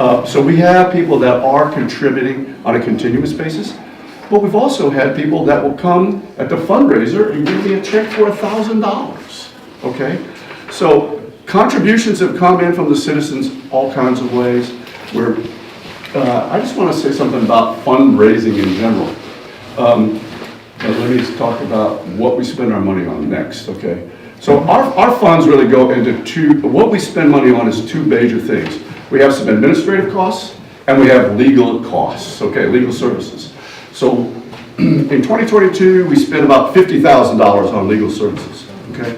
So we have people that are contributing on a continuous basis, but we've also had people that will come at the fundraiser and give me a check for $1,000, okay? So contributions have come in from the citizens all kinds of ways. I just want to say something about fundraising in general. But let me talk about what we spend our money on next, okay? So our funds really go into what we spend money on is two major things. We have some administrative costs and we have legal costs, okay, legal services. So in 2022, we spent about $50,000 on legal services, okay?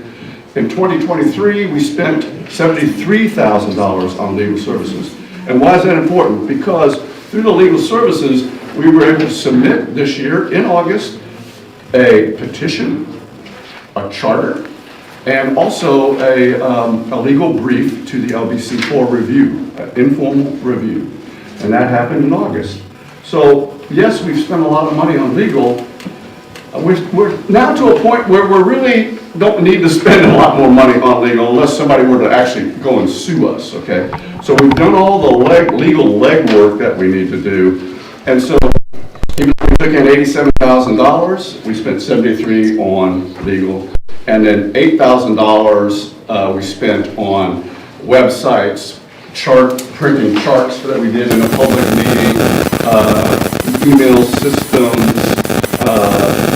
In 2023, we spent $73,000 on legal services. And why is that important? Because through the legal services, we were able to submit this year in August a petition, a charter, and also a legal brief to the LBC for review, an informal review. And that happened in August. So yes, we've spent a lot of money on legal. We're now to a point where we really don't need to spend a lot more money on legal unless somebody were to actually go and sue us, okay? So we've done all the legal legwork that we need to do. And so even though we took in $87,000, we spent $73,000 on legal. And then $8,000 we spent on websites, printing charts that we did in a public meeting, email systems,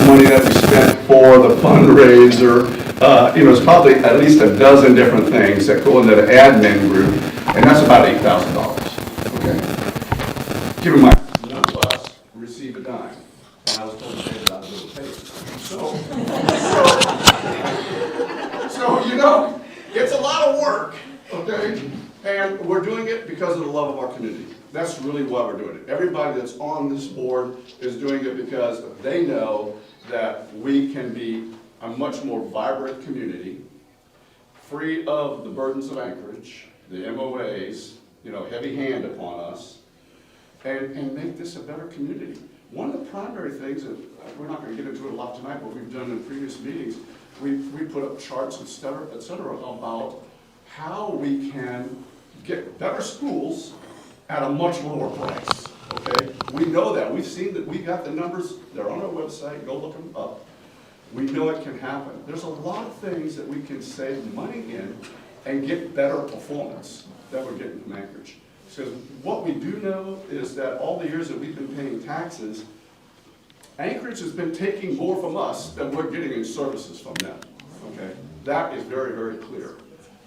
money that we spent for the fundraiser. It's probably at least a dozen different things that go into the admin group, and that's about $8,000. Okay. Keep in mind, none of us receive a dime, and I was told to pay it out of little paper. So it's a lot of work, okay? And we're doing it because of the love of our community. That's really why we're doing it. Everybody that's on this board is doing it because they know that we can be a much more vibrant community, free of the burdens of Anchorage, the MOAs, heavy hand upon us, and make this a better community. One of the primary things that, we're not going to get into it a lot tonight, but we've done in previous meetings, we put up charts, et cetera, about how we can get better schools at a much lower price, okay? We know that. We've seen that. We got the numbers. They're on our website. Go look them up. We know it can happen. There's a lot of things that we can save money in and get better performance that we're getting from Anchorage. Because what we do know is that all the years that we've been paying taxes, Anchorage has been taking more from us than we're getting in services from them, okay? That is very, very clear.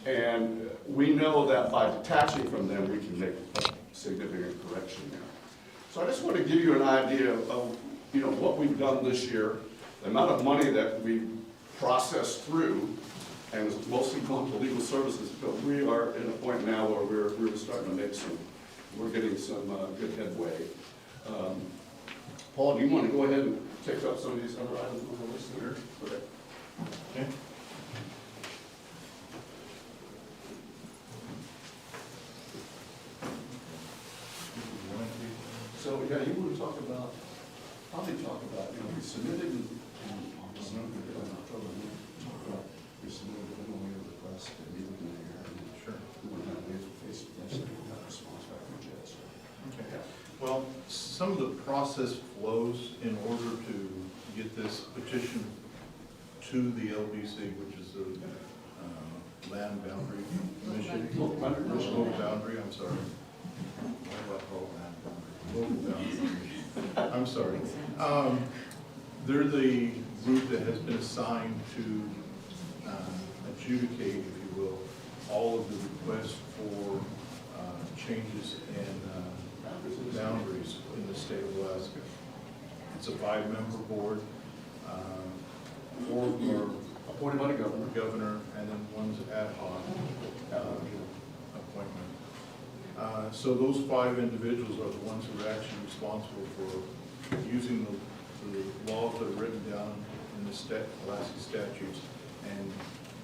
And we know that by detaching from them, we can make a significant correction there. So I just want to give you an idea of what we've done this year, the amount of money that we processed through, and it's mostly gone to legal services, but we are in a point now where we're starting to make we're getting some good headway. Paul, do you want to go ahead and take up some of these other items on the list here? Okay. So, yeah, you want to probably talk about, we submitted in August, we submitted a request to meet with the mayor. Sure. We went down there for Facebook, yesterday, we got a response back from Jed, so. Okay. Yeah. Well, some of the process flows in order to get this petition to the LBC, which is the Land Boundary Commission. Local boundary, I'm sorry. I'm sorry. They're the group that has been assigned to adjudicate, if you will, all of the requests for changes in boundaries in the state of Alaska. It's a 5-member board. 4 are appointed by the governor, and then one's ad hoc appointment. So those 5 individuals are the ones who are actually responsible for using the laws that are written down in the Alaska statutes and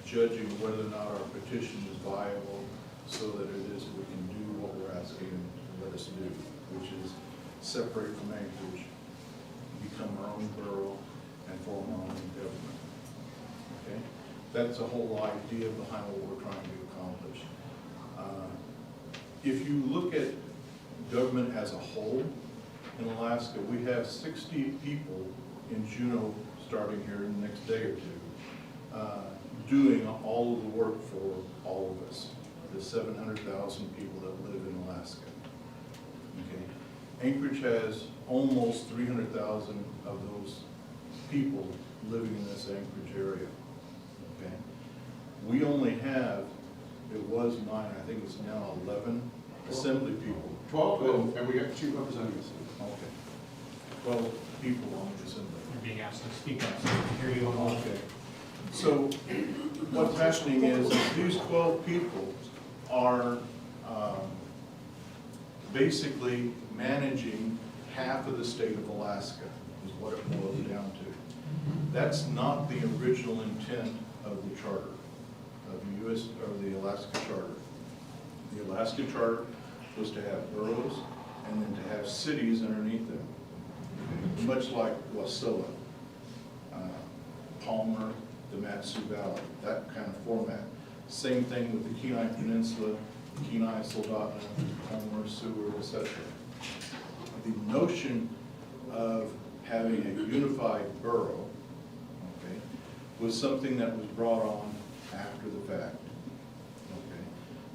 judging whether or not our petition is viable so that it is we can do what we're asking them to let us do, which is separate from Anchorage, become our own borough, and form our own government. Okay? That's the whole idea behind what we're trying to accomplish. If you look at government as a whole in Alaska, we have 60 people in Juneau, starting here in the next day or two, doing all of the work for all of us, the 700,000 people that live in Alaska. Okay. Anchorage has almost 300,000 of those people living in this Anchorage area. Okay. We only have, it was 9, I think it's now 11 assembly people. 12, and we got 2 representatives. Okay. 12 people on the assembly. You're being asked to speak up, so we can hear you on. Okay. So what's happening is these 12 people are basically managing half of the state of Alaska, is what it boils down to. That's not the original intent of the charter, of the U.S. or the Alaska Charter. The Alaska Charter was to have boroughs and then to have cities underneath them, much like Wasilla, Palmer, the Mat-Su Valley, that kind of format. Same thing with the Kenai Peninsula, Kenai, Soldotna, Palmer, Seward, etc. The notion of having a unified borough, okay, was something that was brought on after the fact. Okay,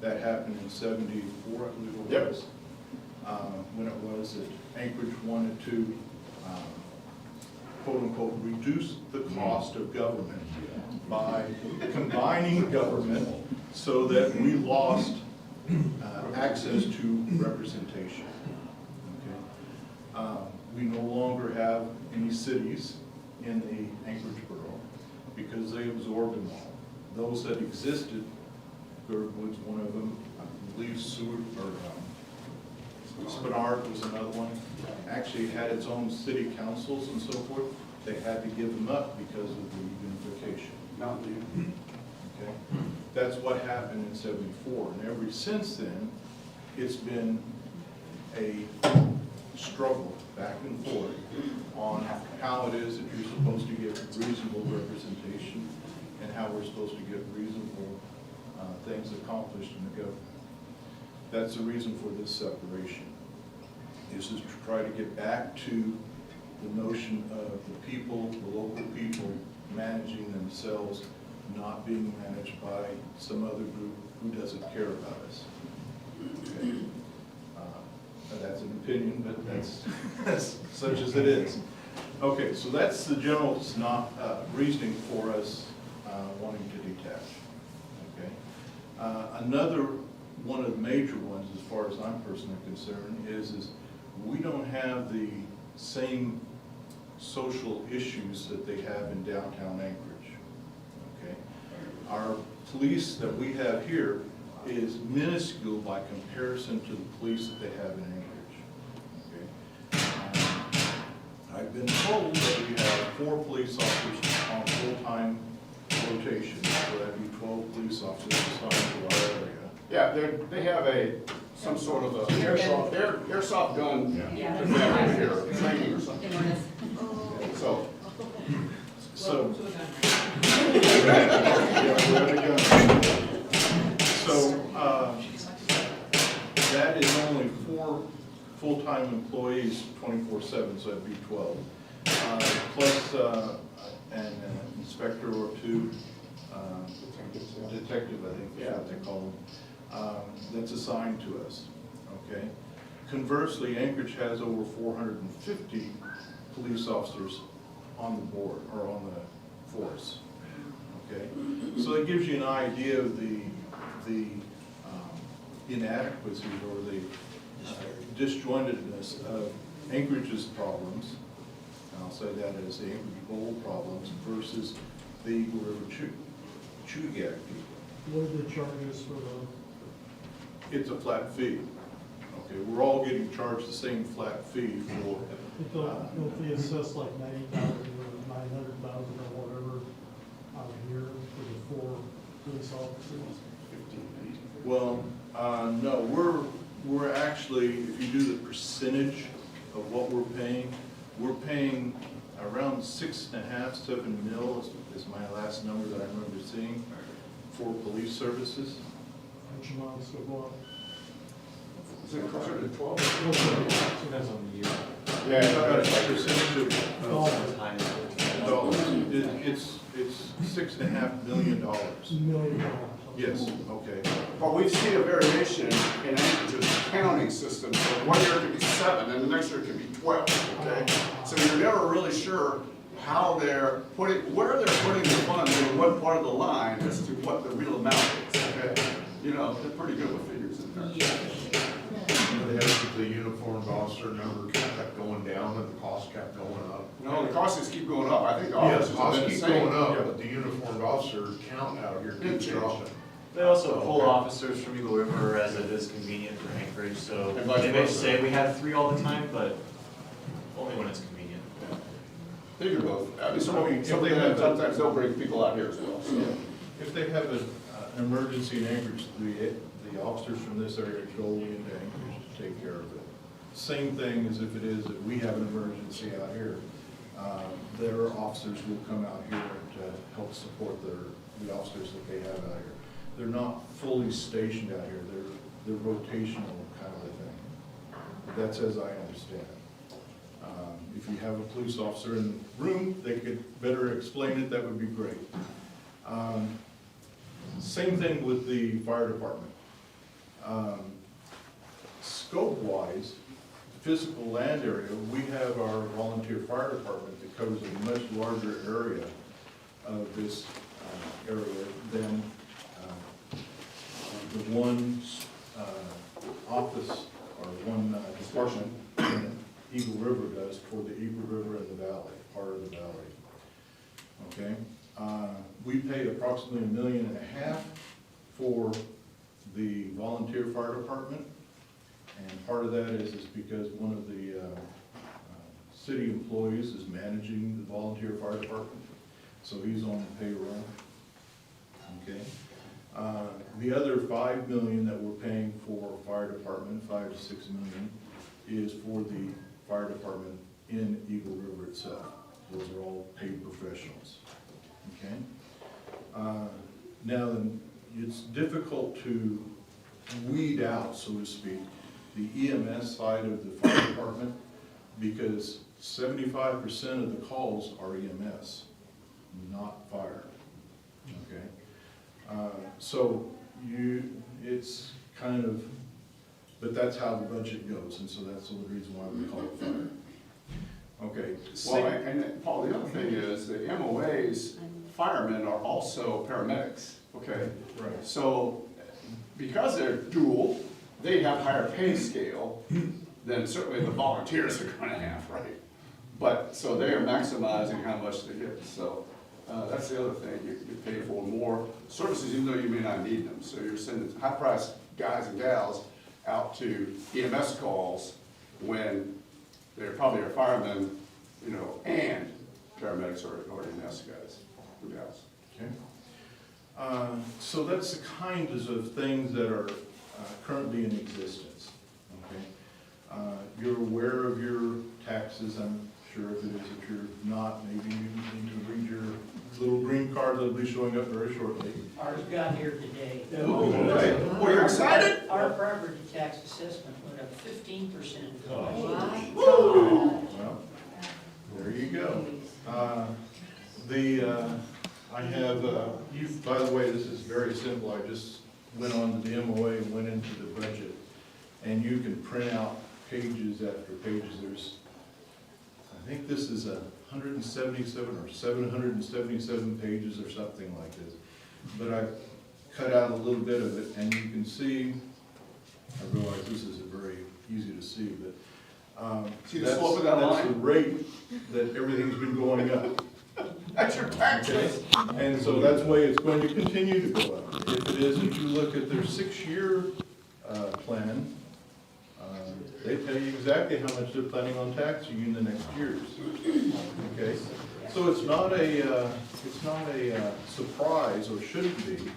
that happened in '74, I believe it was. When it was that Anchorage wanted to quote unquote reduce the cost of government by combining government so that we lost access to representation. Okay. We no longer have any cities in the Anchorage borough because they absorbed them all. Those that existed, Birchwood's one of them, I believe Seward, or Spinard was another one, actually had its own city councils and so forth. They had to give them up because of the unification. Mountain View. Okay, that's what happened in '74, and ever since then, it's been a struggle back and forth on how it is that you're supposed to get reasonable representation and how we're supposed to get reasonable things accomplished in the government. That's the reason for this separation. This is to try to get back to the notion of the people, the local people, managing themselves, not being managed by some other group who doesn't care about us. Okay. That's an opinion, but that's such as it is. Okay, so that's the general reasoning for us wanting to detach. Okay. Another one of the major ones, as far as I'm personally concerned, is we don't have the same social issues that they have in downtown Anchorage. Okay, our police that we have here is minuscule by comparison to the police that they have in Anchorage. Okay, I've been told that we have 4 police officers on full-time rotation, so that'd be 12 police officers assigned to our area. Yeah, they have some sort of a airsoft gun Yeah. here, training or something. So, So that is only 4 full-time employees, 24/7, so that'd be 12. Plus an inspector or 2, detective, I think is what they call them, that's assigned to us, okay? Conversely, Anchorage has over 450 police officers on the board, or on the force, okay? So it gives you an idea of the inadequacy or the disjointedness of Anchorage's problems, and I'll say that as the Anchorage Bowl problems, versus the Eagle River Chugiak people. What are the charges for the? It's a flat fee. Okay, we're all getting charged the same flat fee for. Don't they assess like 90,000 or 900,000 or whatever out here for the 4 police officers? Well, no, we're actually, if you do the percentage of what we're paying around 6.5, 7 mil is my last number that I remember seeing for police services. Which amounts to what? Is it closer to 12? Depends on the year. Yeah, About a percentage of Dollars. dollars. It's $6.5 million. $1 million. Yes, okay. but we've seen a variation in Anchorage counting system. So one year it could be 7, and the next year it could be 12, okay? So you're never really sure how they're putting, where they're putting the funds in what part of the line as to what the real amount is, okay? You know, they're pretty good with figures in there. They had the uniformed officer number kept going down and the cost kept going up. No, the costs keep going up. I think the Yes, officers have costs been the keep same. going up, but the uniformed officer count out here Didn't keeps change. dropping. They also pull officers from Eagle River as it is convenient for Anchorage, so And vice they may versa. say we have 3 all the time, but only when it's convenient. They do both. I mean, some of If them, they have a- sometimes they'll bring people out here as well, so. If they have an emergency in Anchorage, the officers from this area go into Anchorage to take care of it. Same thing as if it is that we have an emergency out here. Their officers will come out here to help support the officers that they have out here. They're not fully stationed out here, they're rotational kind of a thing. That's as I understand it. If you have a police officer in the room, they could better explain it, that would be great. Same thing with the fire department. Scope-wise, physical land area, we have our volunteer fire department that covers a much larger area of this area than the one office or one department in Eagle River does for the Eagle River and the valley, part of the valley. Okay? We pay approximately $1.5 million for the volunteer fire department. And part of that is because one of the city employees is managing the volunteer fire department, so he's on the payroll. Okay. The other $5 million that we're paying for fire department, $5 to $6 million, is for the fire department in Eagle River itself. Those are all paid professionals. Okay. Now, it's difficult to weed out, so to speak, the EMS side of the fire department, because 75% of the calls are EMS, not fire, okay? So it's kind of, but that's how the budget goes, and so that's the reason why we call it fire. Okay. Well, and Paul, the other thing is that MOAs, firemen are also paramedics, okay? Right. So because they're dual, they have higher pay scale than certainly the volunteers are gonna have, right? But, so they are maximizing how much they get, so that's the other thing, you pay for more services even though you may not need them. So you're sending high-priced guys and gals out to EMS calls when they probably are firemen, you know, and paramedics or EMS guys or gals. Okay. So that's the kinds of things that are currently in existence, okay? You're aware of your taxes, I'm sure. If it is, if you're not, maybe you need to read your little green card that'll be showing up very shortly. Ours got here today. Okay. Well, you're excited? Our property tax assessment went up 15%. Well, there you go. I have, by the way, this is very simple. I just went on to the MOA and went into the budget. And you can print out pages after pages. There's, I think this is 177 or 777 pages or something like this. But I cut out a little bit of it, and you can see, I realize this isn't very easy to see, but See the slope of that that's line? the rate that everything's been going up. That's your Okay, taxes. and so that's the way it's going to continue to go up. If it is, if you look at their 6-year plan, they tell you exactly how much they're planning on taxing you in the next years. Okay, so it's not a surprise, or shouldn't be,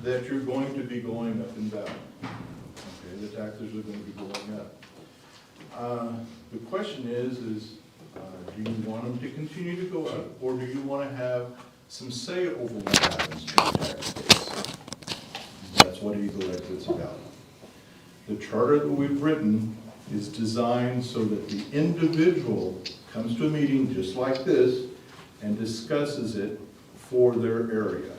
that you're going to be going up and down. Okay, the taxes are going to be going up. The question is do you want them to continue to go up, or do you want to have some say over what happens to the tax base? That's what Eagle Exit's about. The charter that we've written is designed so that the individual comes to a meeting just like this and discusses it for their area,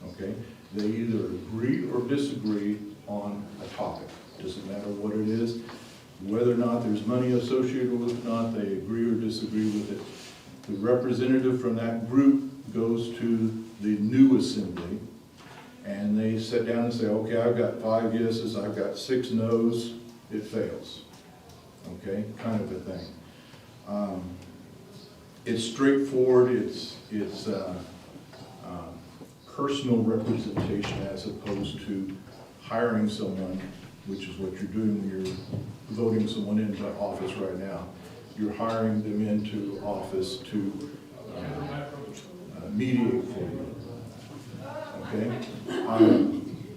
okay? They either agree or disagree on a topic. Doesn't matter what it is, whether or not there's money associated with it or not, they agree or disagree with it. The representative from that group goes to the new assembly, and they sit down and say, okay, I've got 5 yeses, I've got 6 noes, it fails. Okay, kind of a thing. It's straightforward, it's personal representation as opposed to hiring someone, which is what you're doing when you're voting someone into office right now. You're hiring them into office to mediate for you. Okay?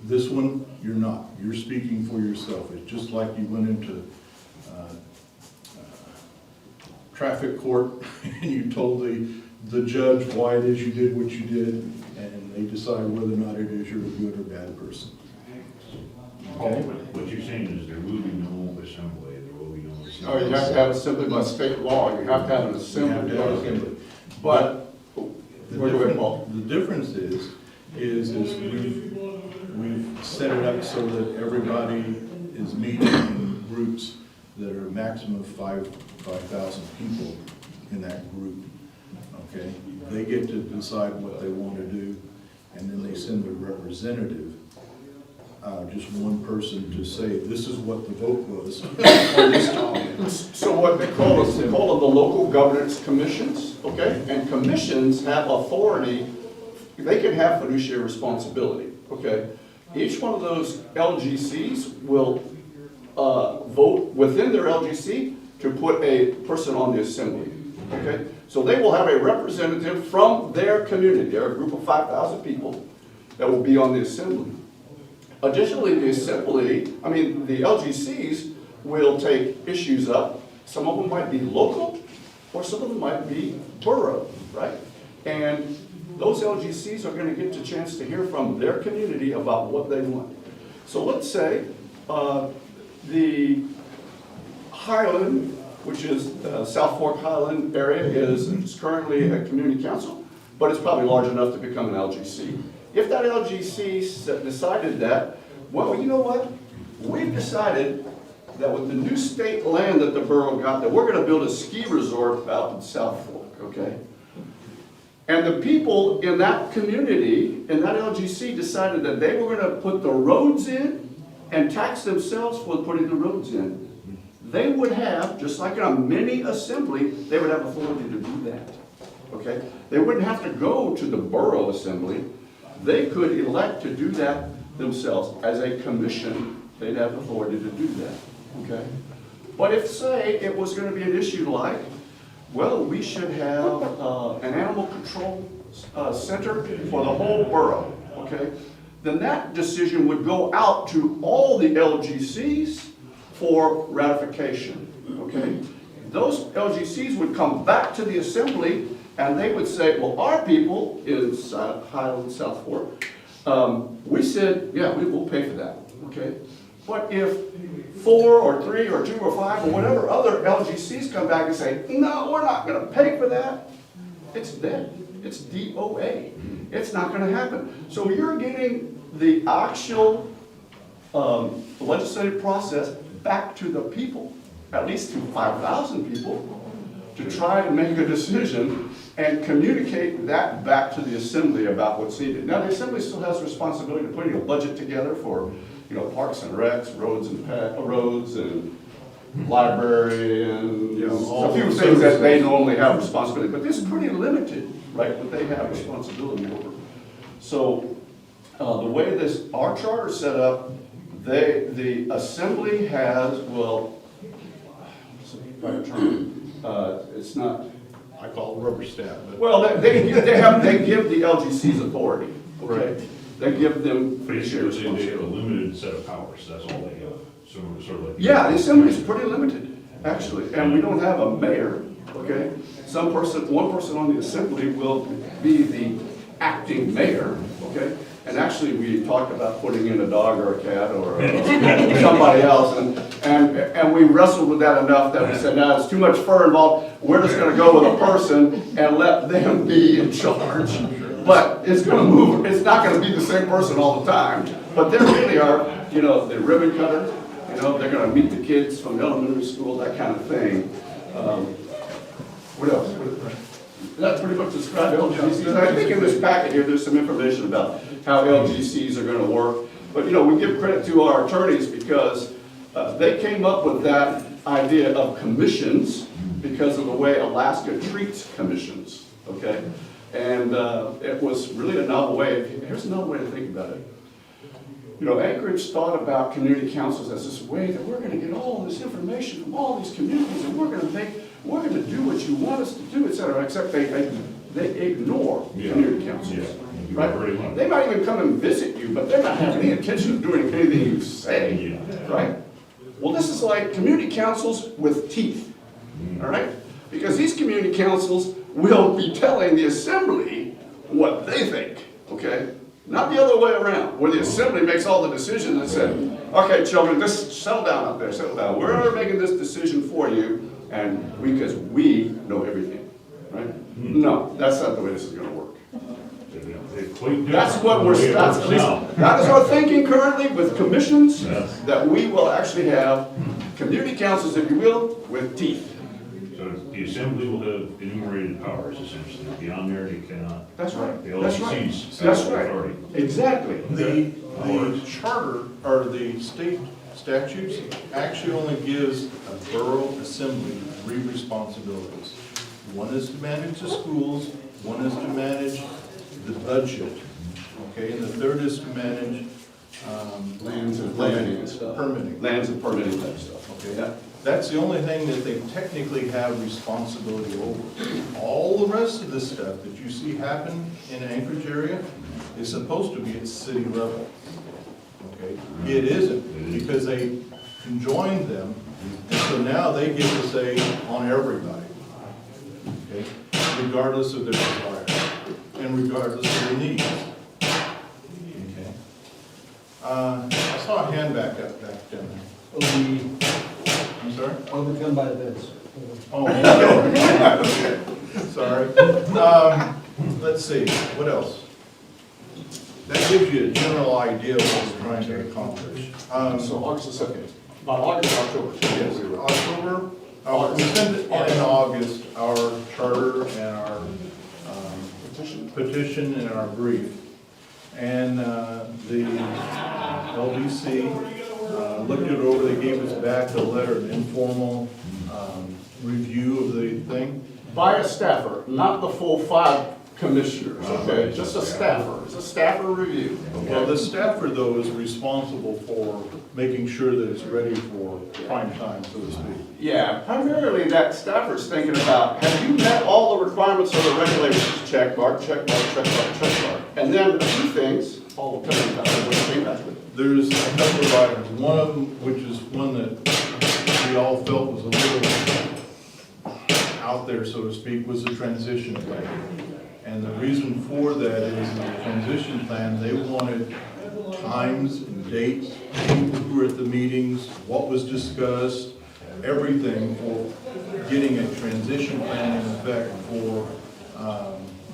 This one, you're not. You're speaking for yourself. It's just like you went into traffic court and you told the judge why it is you did what you did, and they decide whether or not it is you're a good or bad person. Okay? What you're saying is they're moving the whole assembly, there will be no assembly. Oh, you have to have assembly by state law, you have to have an You assembly. have to have assembly. But, The go ahead, Paul. difference is we've set it up so that everybody is meeting in groups that are a maximum of 5,000 people in that group, okay? They get to decide what they want to do, and then they send their representative, just one person, to say, this is what the vote was on this topic. So what they call it, the local governance commissions, okay? And commissions have authority, they can have fiduciary responsibility, okay? Each one of those LGCs will vote within their LGC to put a person on the assembly, okay? So they will have a representative from their community. They're a group of 5,000 people that will be on the assembly. Additionally, the LGCs will take issues up. Some of them might be local, or some of them might be borough, right? And those LGCs are going to get the chance to hear from their community about what they want. So let's say the Highland, which is South Fork Highland area, is currently a community council, but it's probably large enough to become an LGC. If that LGC decided that, well, you know what? We've decided that with the new state land that the borough got, that we're going to build a ski resort out in South Fork, okay? And the people in that community, in that LGC, decided that they were going to put the roads in and tax themselves for putting the roads in. They would have, just like in a mini assembly, they would have authority to do that, okay? They wouldn't have to go to the borough assembly. They could elect to do that themselves. As a commission, they'd have authority to do that, okay? But if, say, it was going to be an issue like, well, we should have an animal control center for the whole borough, okay? Then that decision would go out to all the LGCs for ratification, okay? Those LGCs would come back to the assembly and they would say, well, our people in Highland, South Fork, we said, yeah, we will pay for that, okay? But if 4 or 3 or 2 or 5 or whatever other LGCs come back and say, no, we're not going to pay for that, it's dead. It's DOA. It's not going to happen. So you're getting the actual legislative process back to the people, at least to 5,000 people, to try to make a decision and communicate that back to the assembly about what's needed. Now, the assembly still has a responsibility to putting a budget together for, you know, parks and recs, roads and library and, you know, a few things that they normally have responsibility. But this is pretty limited, right, what they have responsibility over. So the way our charter is set up, the assembly has, well, what's the right term? It's not. I call it rubber stamp, but. Well, they give the LGCs authority, okay? They give them fiduciary They have a responsibility. limited set of powers, that's all they have, sort of like. Yeah, the assembly is pretty limited, actually, and we don't have a mayor, okay? One person on the assembly will be the acting mayor, okay? And actually, we talked about putting in a dog or a cat or somebody else, and we wrestled with that enough that we said, no, it's too much fur involved. We're just gonna go with a person and let them be in charge. But it's gonna move, it's not gonna be the same person all the time. But there really are, you know, the ribbon cutter, you know, they're gonna meet the kids from elementary school, that kind of thing. What else? That pretty much describes LGCs. And I think in this packet here, there's some information about how LGCs are gonna work. But, you know, we give credit to our attorneys because they came up with that idea of commissions because of the way Alaska treats commissions, okay? And it was really a novel way. Here's another way to think about it. You know, Anchorage thought about community councils as this way that we're gonna get all this information from all these communities and we're gonna do what you want us to do, et cetera, except they ignore community councils, right? They might even come and visit you, but they're not having any intention of doing anything you say, right? Well, this is like community councils with teeth, all right? Because these community councils will be telling the assembly what they think, okay? Not the other way around, where the assembly makes all the decisions and said, okay, children, just settle down up there, settle down. We're making this decision for you, and because we know everything, right? No, that's not the way this is gonna work. That's what that is our thinking currently with commissions, that we will actually have community councils, if you will, with teeth. So the assembly will have enumerated powers essentially. Beyond there, you cannot. That's right. The That's right. LGCs That's have right. authority. The charter, or the state statutes, actually only gives a borough assembly 3 responsibilities. One is to manage the schools, one is to manage the budget, okay, and the third is to manage Lands and permitting and stuff. Permitting. Lands and permitting type stuff, okay? Okay, that's the only thing that they technically have responsibility over. All the rest of the stuff that you see happen in Anchorage area is supposed to be at city level. Okay, it isn't, because they conjoined them, and so now they get to say on everybody, okay, regardless of their desire, and regardless of their needs. Okay. I saw a hand back down there. I'm sorry? Overcome by events. Oh, okay. Sorry. Let's see, what else? That gives you a general idea of what we're trying to accomplish. So August the 2nd, August, October. Yes, October, we send it in August, our charter and our petition and our brief. And the LDC looked it over, they gave us back a letter, an informal review of the thing. By a staffer, not the full 5 commissioners, okay? Just a staffer, it's a staffer review. Well, the staffer, though, is responsible for making sure that it's ready for prime time, so to speak. Yeah, primarily that staffer's thinking about, have you met all the requirements of the regulations? Check mark, check mark, check mark, check mark. And then a few things, all depending on what you think that's with. There's a couple of items, one of them, which is one that we all felt was a little out there, so to speak, was the transition plan. And the reason for that is in the transition plan, they wanted times and dates, people who were at the meetings, what was discussed, everything for getting a transition plan in effect for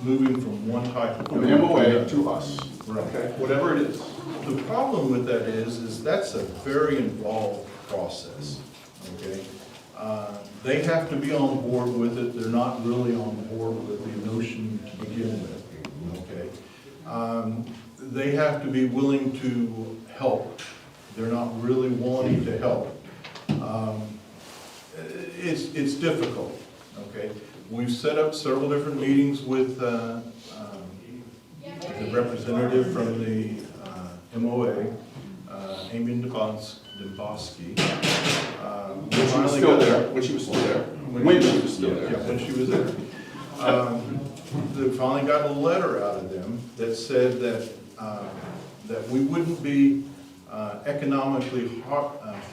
moving from one type of. From MOA to us, Right. okay, whatever it is. The problem with that is that's a very involved process, okay? They have to be on board with it, they're not really on board with the notion to begin with, okay? They have to be willing to help, they're not really wanting to help. It's difficult, okay? We've set up several different meetings with the representative from the MOA, Amy Dembowski. When she was still there, when she was still there. When she was still there. Yeah, when she was there. They finally got a letter out of them that said that, that we wouldn't be economically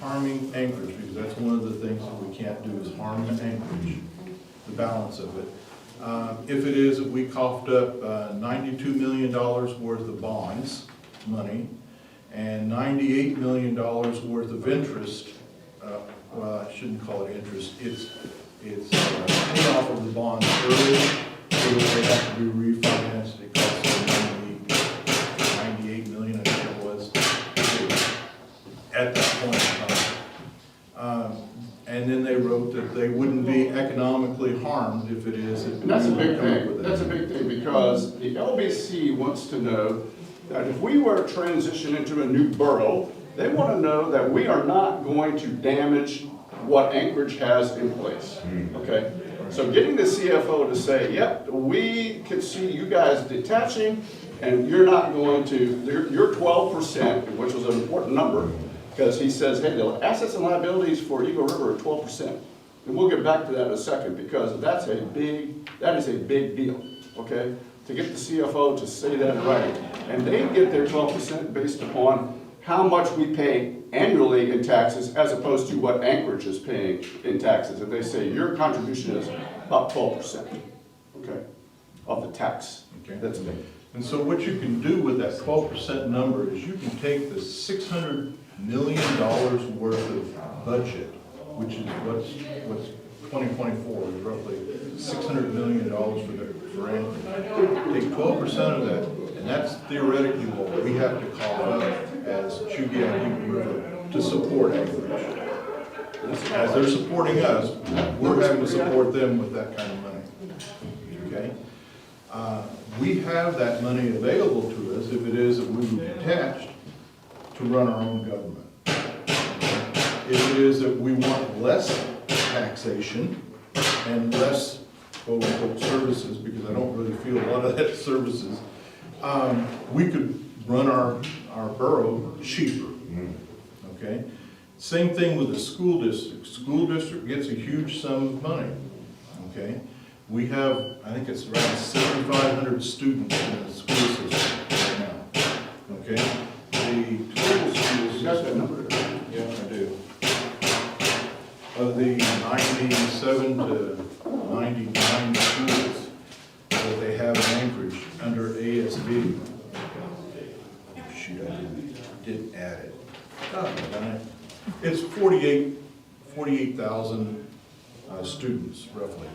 harming Anchorage, because that's one of the things that we can't do is harm Anchorage, the balance of it. If it is that we coughed up $92 million worth of bonds, money, and $98 million worth of interest, well, I shouldn't call it interest, it's payoff of the bonds early, so that they have to be refinanced. It costs them 98 million, I think it was, at that point in time. And then they wrote that they wouldn't be economically harmed if it is. And that's a big thing, that's a big thing, because the LBC wants to know that if we were to transition into a new borough, they want to know that we are not going to damage what Anchorage has in place, okay? So getting the CFO to say, yep, we can see you guys detaching, and you're not going to, you're 12%, which was an important number, because he says, hey, the assets and liabilities for Eagle River are 12%. And we'll get back to that in a second, because that is a big deal, okay? To get the CFO to say that in writing. And they get their 12% based upon how much we pay annually in taxes as opposed to what Anchorage is paying in taxes. And they say your contribution is about 12%, okay, of the tax. Okay. That's big. And so what you can do with that 12% number is you can take the $600 million worth of budget, which is what's 2024 is roughly $600 million for Anchorage. Take 12% of that, and that's theoretically what we have to call up as Chugiak River to support Anchorage. As they're supporting us, we're having to support them with that kind of money, okay? We have that money available to us if it is that we were detached to run our own government. If it is that we want less taxation and less quote-unquote services, because I don't really feel a lot of that services, we could run our borough cheaper, okay? Same thing with the school district. School district gets a huge sum of money, okay? We have, I think it's around 7,500 students in the school system right now, okay? The total school system. You got that number? Yeah, I do. Of the 97 to 99 schools that they have in Anchorage under ASB. Shoot, I didn't add it. It's 48,000 students roughly.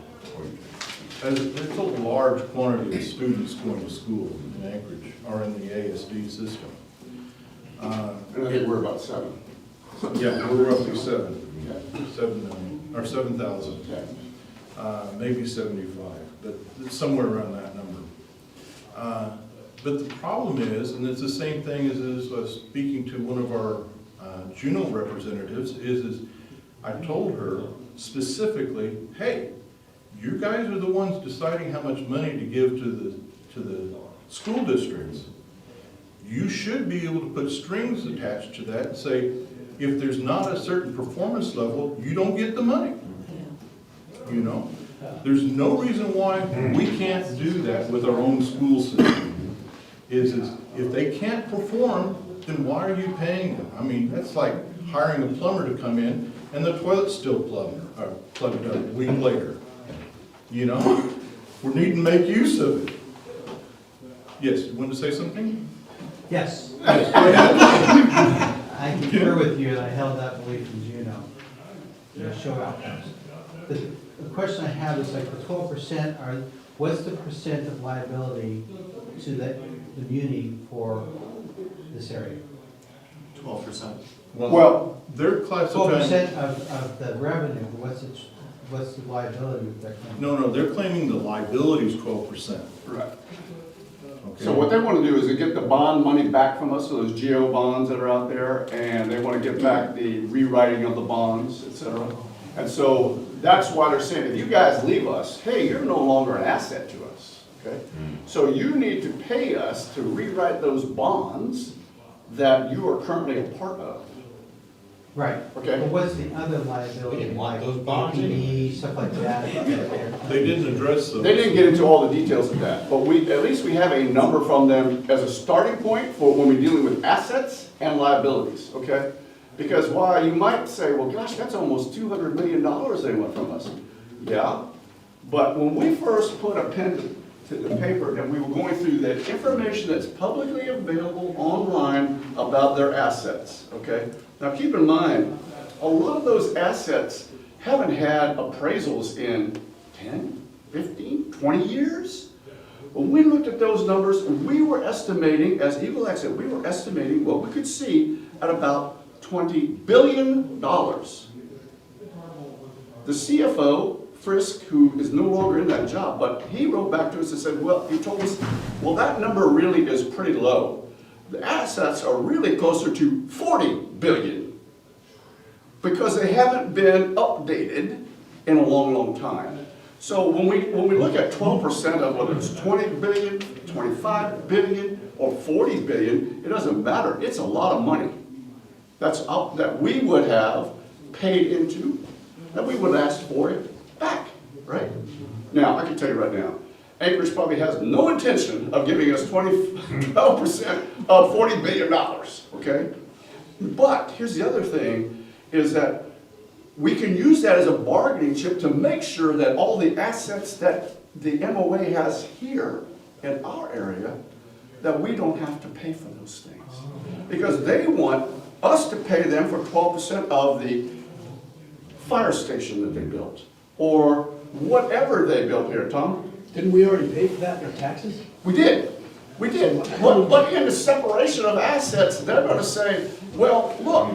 There's a large quantity of students going to school in Anchorage or in the ASD system. And I think we're about 7. Yeah, we're roughly 7 Okay. million, or 7,000, Okay. maybe 75, but it's somewhere around that number. But the problem is, and it's the same thing as speaking to one of our Juneau representatives, is I told her specifically, hey, you guys are the ones deciding how much money to give to the school districts. You should be able to put strings attached to that and say, if there's not a certain performance level, you don't get the money. You know? There's no reason why we can't do that with our own school system. Is if they can't perform, then why are you paying them? I mean, that's like hiring a plumber to come in and the toilet's still plugged up a week later. You know? We need to make use of it. Yes, you want to say something? Yes, Yes, go ahead. I concur with you, and I held that belief in Juneau. Show outcomes. The question I have is like the 12% what's the percent of liability to the muni for this area? 12%. Well, they're classifying. 12% of the revenue, what's the liability of that claim? No, they're claiming the liability is 12%. Right. Okay. So what they want to do is to get the bond money back from us, so those GO bonds that are out there, and they want to get back the rewriting of the bonds, et cetera. And so that's why they're saying, if you guys leave us, hey, you're no longer an asset to us, okay? So you need to pay us to rewrite those bonds that you are currently a part of. Right. Okay. But what's the other liability? We didn't want those Like bonds EPD, stuff like that? They didn't address those. They didn't get into all the details of that, but at least we have a number from them as a starting point for when we're dealing with assets and liabilities, okay? Because while you might say, well, gosh, that's almost $200 million they want from us. Yeah, But when we first put a pen to the paper and we were going through the information that's publicly available online about their assets, okay? Now keep in mind, a lot of those assets haven't had appraisals in 10, 15, 20 years. When we looked at those numbers, we were estimating, as Eagle X said, we were estimating what we could see at about $20 billion. The CFO, Frisk, who is no longer in that job, but he wrote back to us and said, well, he told us, well, that number really is pretty low. The assets are really closer to 40 billion because they haven't been updated in a long, long time. So when we look at 12% of whether it's 20 billion, 25 billion, or 40 billion, it doesn't matter. It's a lot of money that's up that we would have paid into, that we would ask for it back, right? Now, I can tell you right now, Anchorage probably has no intention of giving us 12% of $40 billion, okay? But here's the other thing, is that we can use that as a bargaining chip to make sure that all the assets that the MOA has here in our area, that we don't have to pay for those things. Because they want us to pay them for 12% of the fire station that they built, or whatever they built here, Tom? Didn't we already pay for that in our taxes? We did. We did. But in the separation of assets, they're going to say, well, look,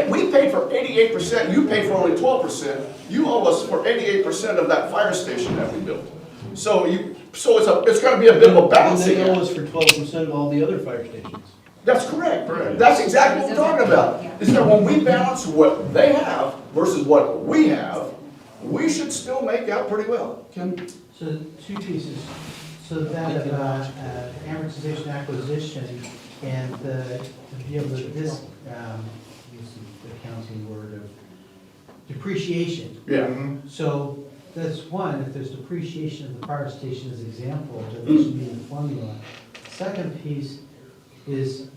we paid for 88%, you paid for only 12%, you owe us for 88% of that fire station that we built. So it's going to be a bit of a And balancing they owe act. us for 12% of all the other fire stations. That's correct. That's exactly what we're talking about. Is that when we balance what they have versus what we have, we should still make out pretty well. Ken? So two pieces. So that amortization acquisition and to be able to use the accounting word of depreciation. Yeah. So that's one, if there's depreciation of the fire station as example, that there should be in the formula. Second piece is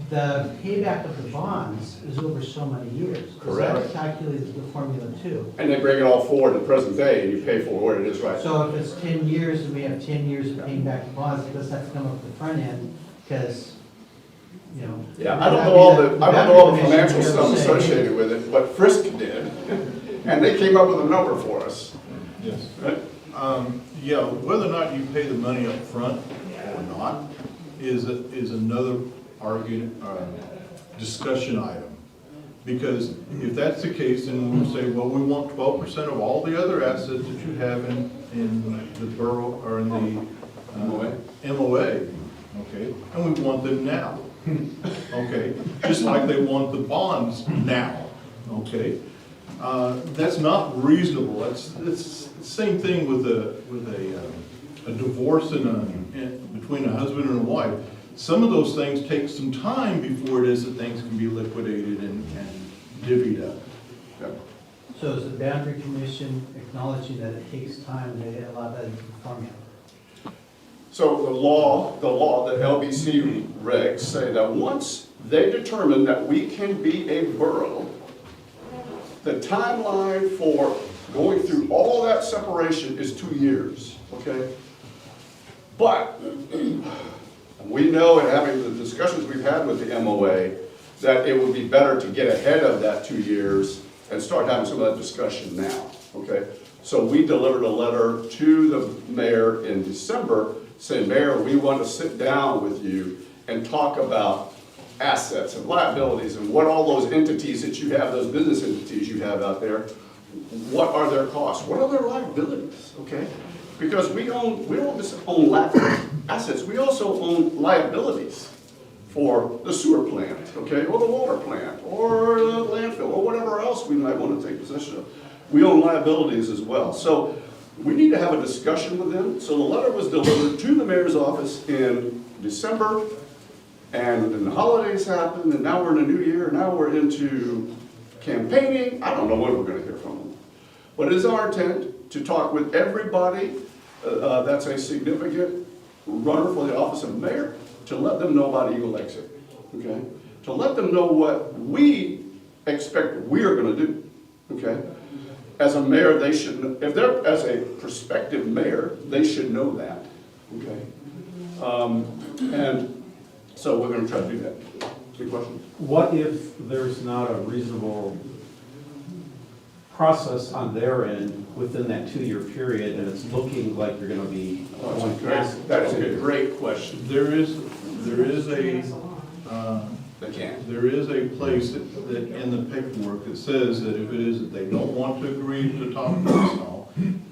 the payback of the bonds is over so many years. Correct. That's calculated the formula too. And they bring it all forward to the present day and you pay for what it is, right? So if it's 10 years and we have 10 years of paying back the bonds, it doesn't have to come up at the front end because, you know. Yeah, I don't know all the financial stuff associated with it, but Frisk did. And they came up with a number for us. Yes. Right? Yeah, whether or not you pay the money up front or not is another discussion item. Because if that's the case, then we'll say, well, we want 12% of all the other assets that you have in the borough, or in the MOA, okay? And we want them now, okay? Just like they want the bonds now, okay? That's not reasonable. It's the same thing with a divorce between a husband and a wife. Some of those things take some time before it is that things can be liquidated and divvied up. Yeah. So is the boundary commission acknowledging that it takes time and they allow that into the formula? So the LBC regs say that once they determine that we can be a borough, the timeline for going through all that separation is 2 years, okay? But we know, and having the discussions we've had with the MOA, that it would be better to get ahead of that 2 years and start having some of that discussion now, okay? So we delivered a letter to the mayor in December saying, Mayor, we want to sit down with you and talk about assets and liabilities and what all those entities that you have, those business entities you have out there, what are their costs? What are their liabilities, okay? Because we don't just own assets, we also own liabilities for the sewer plant, okay, or the water plant, or the landfill, or whatever else we might want to take possession of. We own liabilities as well. So we need to have a discussion with them. So the letter was delivered to the mayor's office in December, and then the holidays happened, and now we're in a new year, now we're into campaigning. I don't know when we're going to hear from them. But it is our intent to talk with everybody that's a significant runner for the office of mayor, to let them know about Eagle Exit, okay? To let them know what we expect we're going to do, okay? As a mayor, they should, if they're, as a prospective mayor, they should know that, okay? And so we're gonna try to do that. Any questions? What if there's not a reasonable process on their end within that 2-year period, and it's looking like you're gonna be going past? That is a great question. There is a, They can't. there is a place that in the paperwork that says that if it is that they don't want to agree to talk to us now,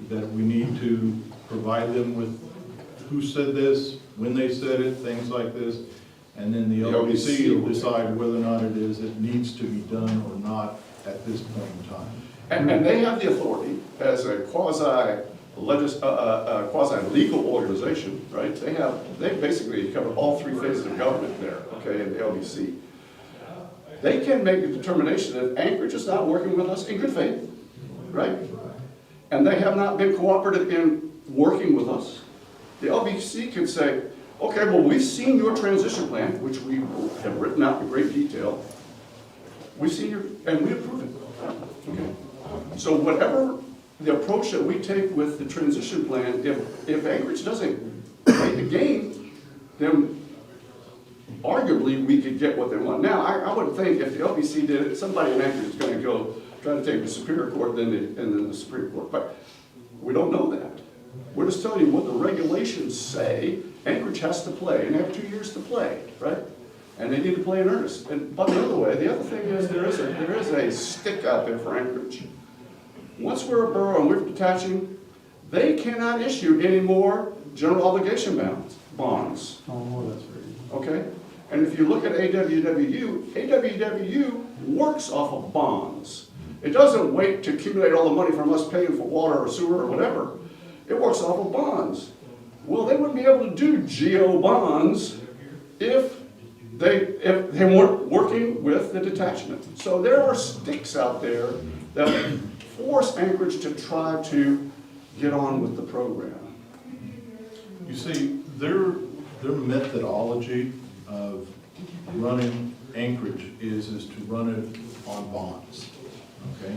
that we need to provide them with who said this, when they said it, things like this, and then the LBC will decide whether or not it is, it needs to be done or not at this point in time. And they have the authority as a quasi-legal organization, right? They basically cover all 3 phases of government there, okay, in the LBC. They can make a determination that Anchorage is not working with us in good faith, right? And they have not been cooperative in working with us. The LBC could say, okay, well, we've seen your transition plan, which we have written out in great detail. We've seen your, and we approve it. Okay. So whatever the approach that we take with the transition plan, if Anchorage doesn't play the game, then arguably we could get what they want. Now, I would think if the LBC did it, somebody in Anchorage is going to go try to take the Superior Court and then the Supreme Court. But we don't know that. We're just telling you what the regulations say. Anchorage has to play, and they have 2 years to play, right? And they need to play in earnest. And by the other way, the other thing is there is a stick out there for Anchorage. Once we're a borough and we're detaching, they cannot issue any more general obligation bonds. Oh, that's right. Okay? And if you look at AWWU works off of bonds. It doesn't wait to accumulate all the money from us paying for water or sewer or whatever. It works off of bonds. Well, they wouldn't be able to do GO bonds if they weren't working with the detachment. So there are sticks out there that force Anchorage to try to get on with the program. You see, their methodology of running Anchorage is to run it on bonds, okay?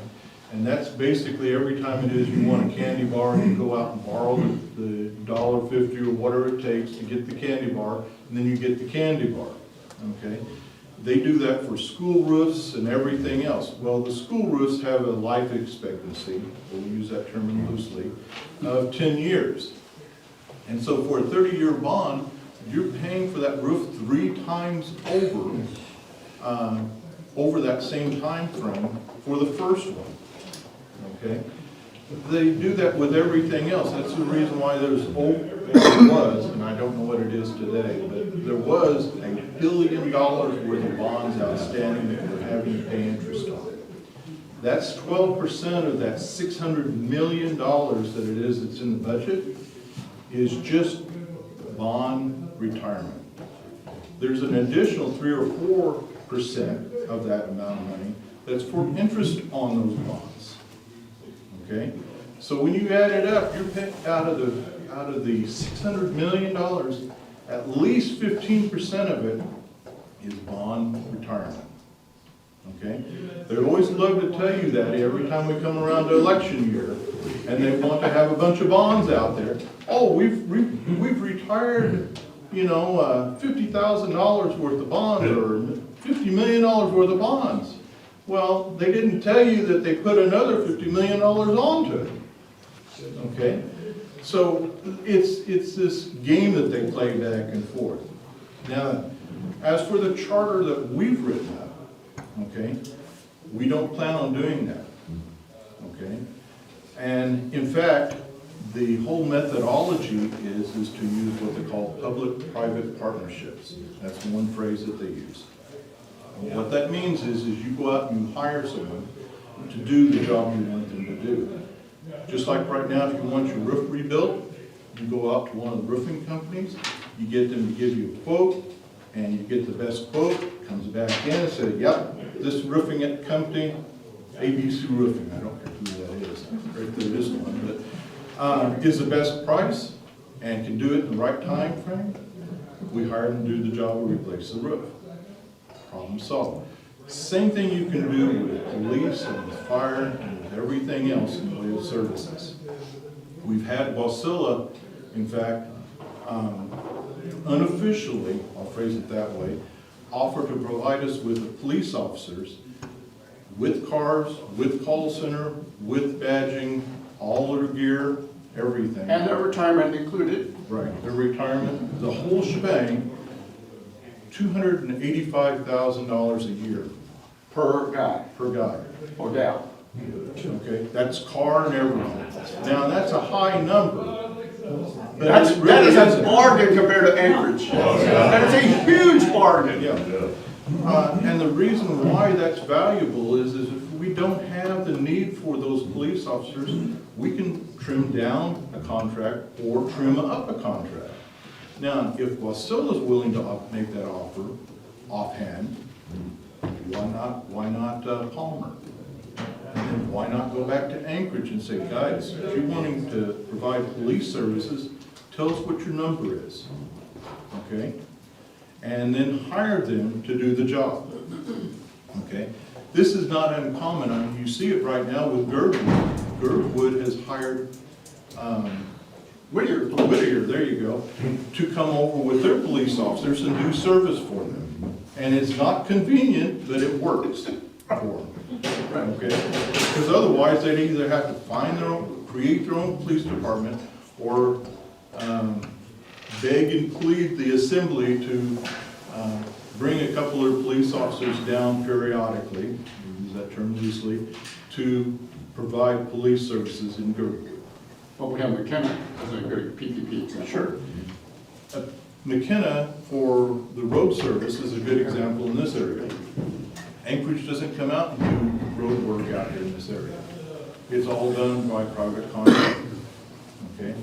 And that's basically every time it is you want a candy bar, you go out and borrow the $1.50 or whatever it takes to get the candy bar, and then you get the candy bar, okay? They do that for school roofs and everything else. Well, the school roofs have a life expectancy, we'll use that term loosely, of 10 years. And so for a 30-year bond, you're paying for that roof 3 times over that same time frame for the first one, okay? They do that with everything else. That's the reason why there was, and I don't know what it is today, but there was $1 billion worth of bonds outstanding that we're having to pay interest on. That's 12% of that $600 million that it is that's in the budget is just bond retirement. There's an additional 3 or 4% of that amount of money that's for interest on those bonds. Okay, so when you add it up, you're paying out of the $600 million, at least 15% of it is bond retirement. Okay, they always love to tell you that every time we come around to election year, and they want to have a bunch of bonds out there. Oh, we've retired, you know, $50,000 worth of bonds or $50 million worth of bonds. Well, they didn't tell you that they put another $50 million onto it. Okay, so it's this game that they play back and forth. Now, as for the charter that we've written up, okay, we don't plan on doing that. Okay, and in fact, the whole methodology is to use what they call public-private partnerships. That's one phrase that they use. And what that means is you go out and you hire someone to do the job you want them to do. Just like right now, if you want your roof rebuilt, you go out to one of the roofing companies, you get them to give you a quote, and you get the best quote, comes back in and says, yep, this roofing company, ABC Roofing, I don't care who that is, right there, this one, but is the best price and can do it in the right time frame. We hire them to do the job and replace the roof. Problem solved. Same thing you can do with police and with fire and with everything else in the way of services. We've had Wasilla, in fact, unofficially, I'll phrase it that way, offer to provide us with police officers, with cars, with call center, with badging, all their gear, everything. And their retirement included. Right, their retirement, the whole shebang, $285,000 a year Per guy per guy. or gal. Okay, that's car and everything. Now, that's a high number. But That really is a isn't. bargain compared to Anchorage. That is a huge bargain. Yeah. And the reason why that's valuable is if we don't have the need for those police officers, we can trim down a contract or trim up a contract. Now, if Wasilla's willing to make that offer offhand, why not Palmer? And then why not go back to Anchorage and say, guys, if you're wanting to provide police services, tell us what your number is, okay? And then hire them to do the job, okay? This is not uncommon. I mean, you see it right now with Girdwood. Girdwood has hired Whittier, there you go, to come over with their police officers and do service for them. And it's not convenient, but it works for them. Okay? Because otherwise, they'd either have to create their own police department, or beg and plead the assembly to bring a couple of police officers down periodically, use that term loosely, to provide police services in Girdwood. Well, we have McKenna as a good PPP example. Sure. McKenna, for the road service, is a good example in this area. Anchorage doesn't come out and do road work out here in this area. It's all done by private contractor, okay?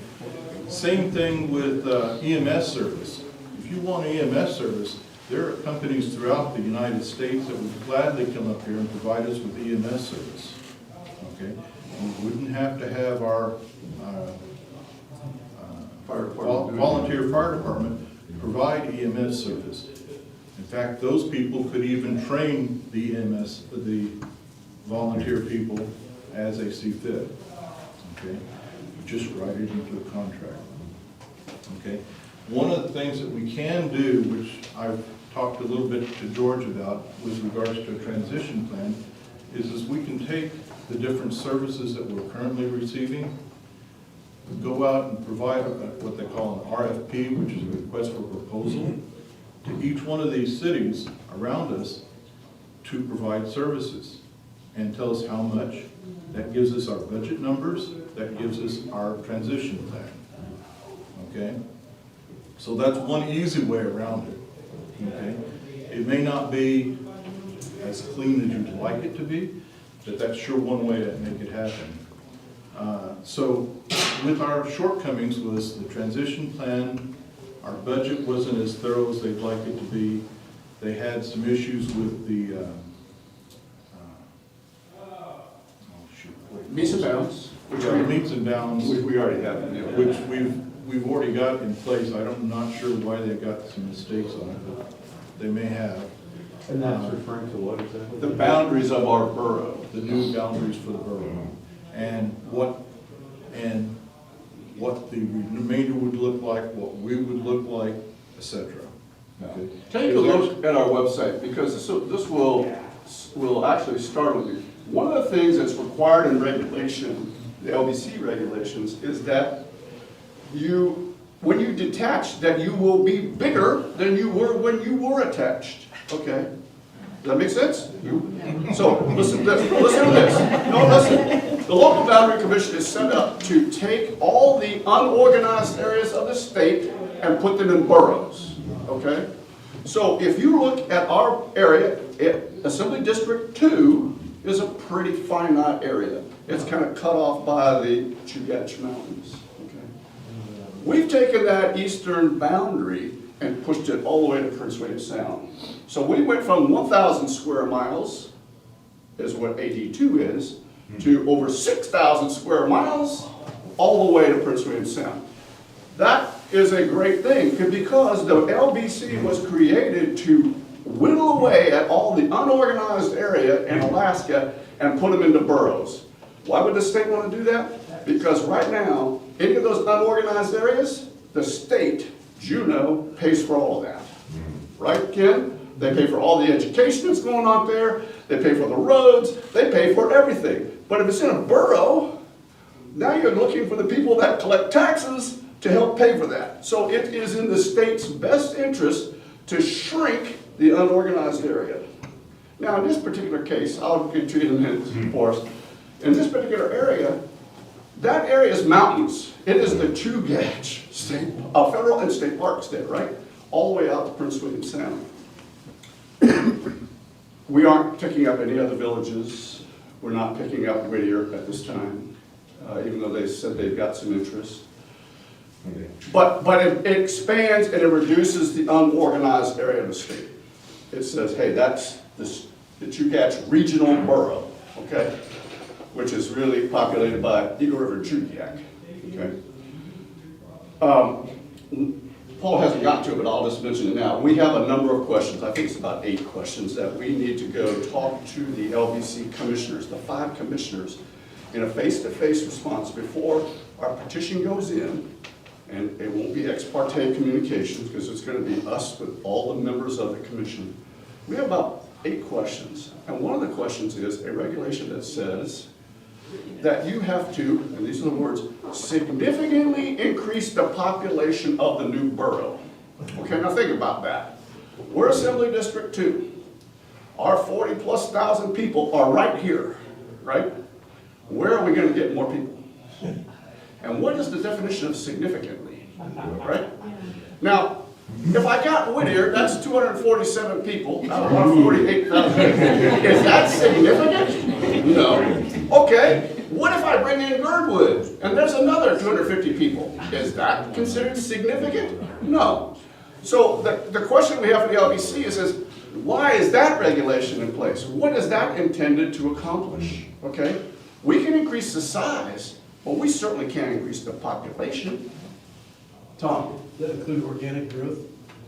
Same thing with EMS service. If you want EMS service, there are companies throughout the United States that would gladly come up here and provide us with EMS service, okay? We wouldn't have to have our volunteer fire department provide EMS service. In fact, those people could even train the the volunteer people as they see fit. Okay, just write it into a contract. Okay, one of the things that we can do, which I've talked a little bit to George about with regards to a transition plan, is we can take the different services that we're currently receiving, go out and provide what they call an RFP, which is a request for proposal, to each one of these cities around us to provide services and tell us how much. That gives us our budget numbers, that gives us our transition plan, okay? So that's one easy way around it, okay? It may not be as clean as you'd like it to be, but that's sure one way to make it happen. So with our shortcomings was the transition plan, our budget wasn't as thorough as they'd like it to be. They had some issues with the, Meets and bounds. meets and bounds, We already have it. which we've already got in place. I'm not sure why they got some mistakes on it, but they may have. And that's referring to what exactly? The boundaries of our borough. The new boundaries for the borough, and what the remainder would look like, what we would look like, etc. Okay. Take a look at our website, because this will actually startle you. One of the things that's required in regulation, the LBC regulations, is that when you detach, that you will be bigger than you were when you were attached. Okay? Does that make sense? So listen to this. No, listen. The local boundary commission is set up to take all the unorganized areas of the state and put them in boroughs. Okay? So if you look at our area, Assembly District 2 is a pretty finite area. It's kind of cut off by the Chugiak Mountains. Okay? We've taken that eastern boundary and pushed it all the way to Prince William Sound. So we went from 1,000 square miles, is what AD2 is, to over 6,000 square miles, all the way to Prince William Sound. That is a great thing, because the LBC was created to whittle away at all the unorganized area in Alaska and put them into boroughs. Why would the state want to do that? Because right now, any of those unorganized areas, the state, Juneau, pays for all of that. Right, Ken? They pay for all the education that's going on there, they pay for the roads, they pay for everything. But if it's in a borough, now you're looking for the people that collect taxes to help pay for that. So it is in the state's best interest to shrink the unorganized area. Now, in this particular case, I'll get to you in a minute, Forrest. In this particular area, that area is mountains. It is the Chugiak state, federal and state parks there, right? All the way out to Prince William Sound. We aren't picking up any other villages. We're not picking up Whittier at this time, even though they said they've got some interest. But it expands and it reduces the unorganized area of the state. It says, hey, that's the Chugiak regional borough, okay? Which is really populated by Eagle River Chugiak, okay? Paul hasn't got to it, but I'll just mention it now. We have a number of questions, I think it's about 8 questions, that we need to go talk to the LBC commissioners, the 5 commissioners, in a face-to-face response before our petition goes in. And it won't be ex parte communications because it's going to be us with all the members of the commission. We have about 8 questions. And one of the questions is a regulation that says that you have to, and these are the words, significantly increase the population of the new borough. Okay, now think about that. We're Assembly District 2. Our 40,000+ people are right here, right? Where are we going to get more people? And what is the definition of significantly, right? Now, if I got Whittier, that's 247 people out of our 48,000. Is that significant? No. Okay, what if I bring in Girdwood and there's another 250 people? Is that considered significant? No. So the question we have for the LBC is why is that regulation in place? What is that intended to accomplish? Okay, we can increase the size, but we certainly can't increase the population. Tom? Does that include organic growth?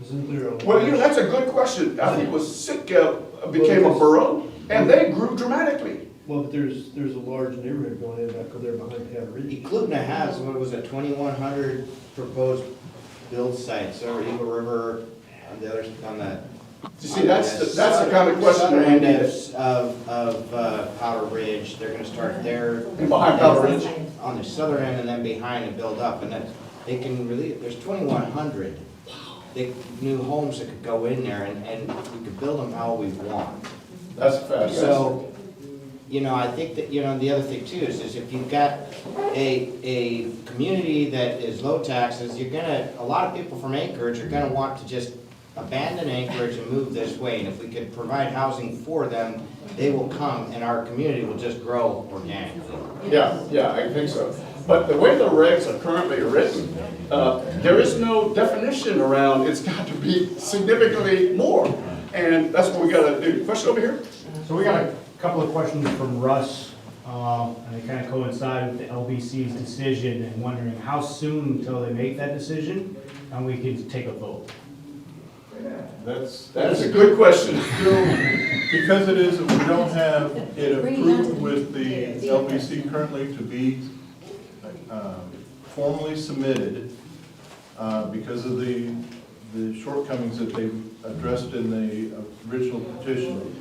Doesn't there a- Well, that's a good question. I think it was Sitka became a borough, and they grew dramatically. Well, but there's a large neighborhood going in back over there behind Pat Ridge. Eklutna has, what was it, 2,100 proposed build sites over Eagle River, on the other, on the. You see, that's the kind of question Southern we end need. of Powder Ridge, they're gonna start there. And behind Powder Ridge? On the southern end and then behind and build up, and then they can really, there's 2,100 new homes that could go in there, and we could build them how we want. That's fast. So, I think that, the other thing too is if you've got a community that is low taxes, a lot of people from Anchorage are gonna want to just abandon Anchorage and move this way, and if we could provide housing for them, they will come and our community will just grow organically. Yeah, I think so. But the way the regs are currently written, there is no definition around it's got to be significantly more. And that's what we gotta do. Question over here? So we got a couple of questions from Russ, and they kind of coincide with the LBC's decision and wondering how soon until they make that decision and we can take a vote. That's a good question. Still, because it is, we don't have it approved with the LBC currently to be formally submitted because of the shortcomings that they've addressed in the original petition.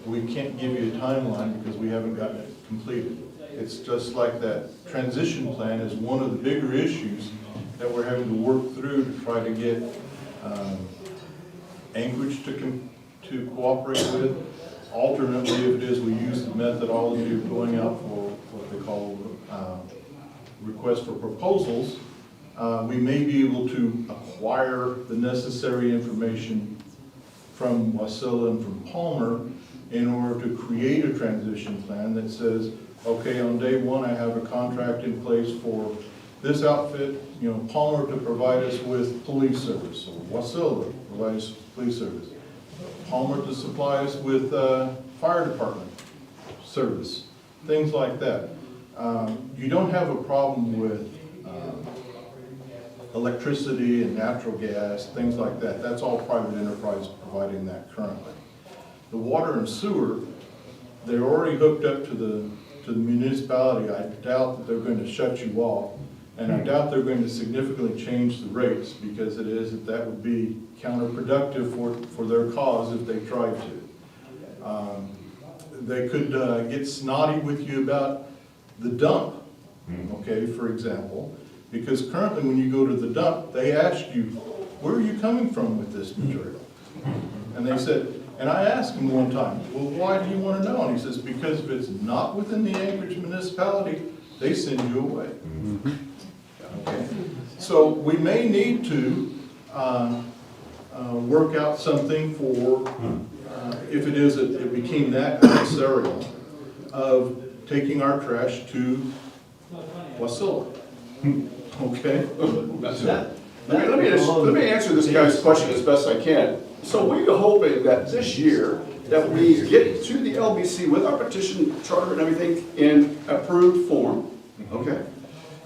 We can't give you a timeline because we haven't gotten it completed. It's just like that transition plan is one of the bigger issues that we're having to work through to try to get Anchorage to cooperate with. Alternately, if it is, we use the methodology of going out for what they call request for proposals. We may be able to acquire the necessary information from Wasilla and from Palmer in order to create a transition plan that says, okay, on day one, I have a contract in place for this outfit, Palmer to provide us with police service, or Wasilla provide us with police service. Palmer to supply us with fire department service, things like that. You don't have a problem with electricity and natural gas, things like that. That's all private enterprise providing that currently. The water and sewer, they're already hooked up to the municipality. I doubt that they're going to shut you off, and I doubt they're going to significantly change the rates, because that would be counterproductive for their cause if they tried to. They could get snotty with you about the dump, okay, for example, because currently when you go to the dump, they ask you, where are you coming from with this material? And they said, and I asked him one time, well, why do you want to know? And he says, because if it's not within the Anchorage municipality, they send you away. Okay? So we may need to work out something for, if it became that adversarial, of taking our trash to Wasilla. Okay? Let me answer this guy's question as best I can. So we're hoping that this year, that we get to the LBC with our petition charter and everything in approved form, okay?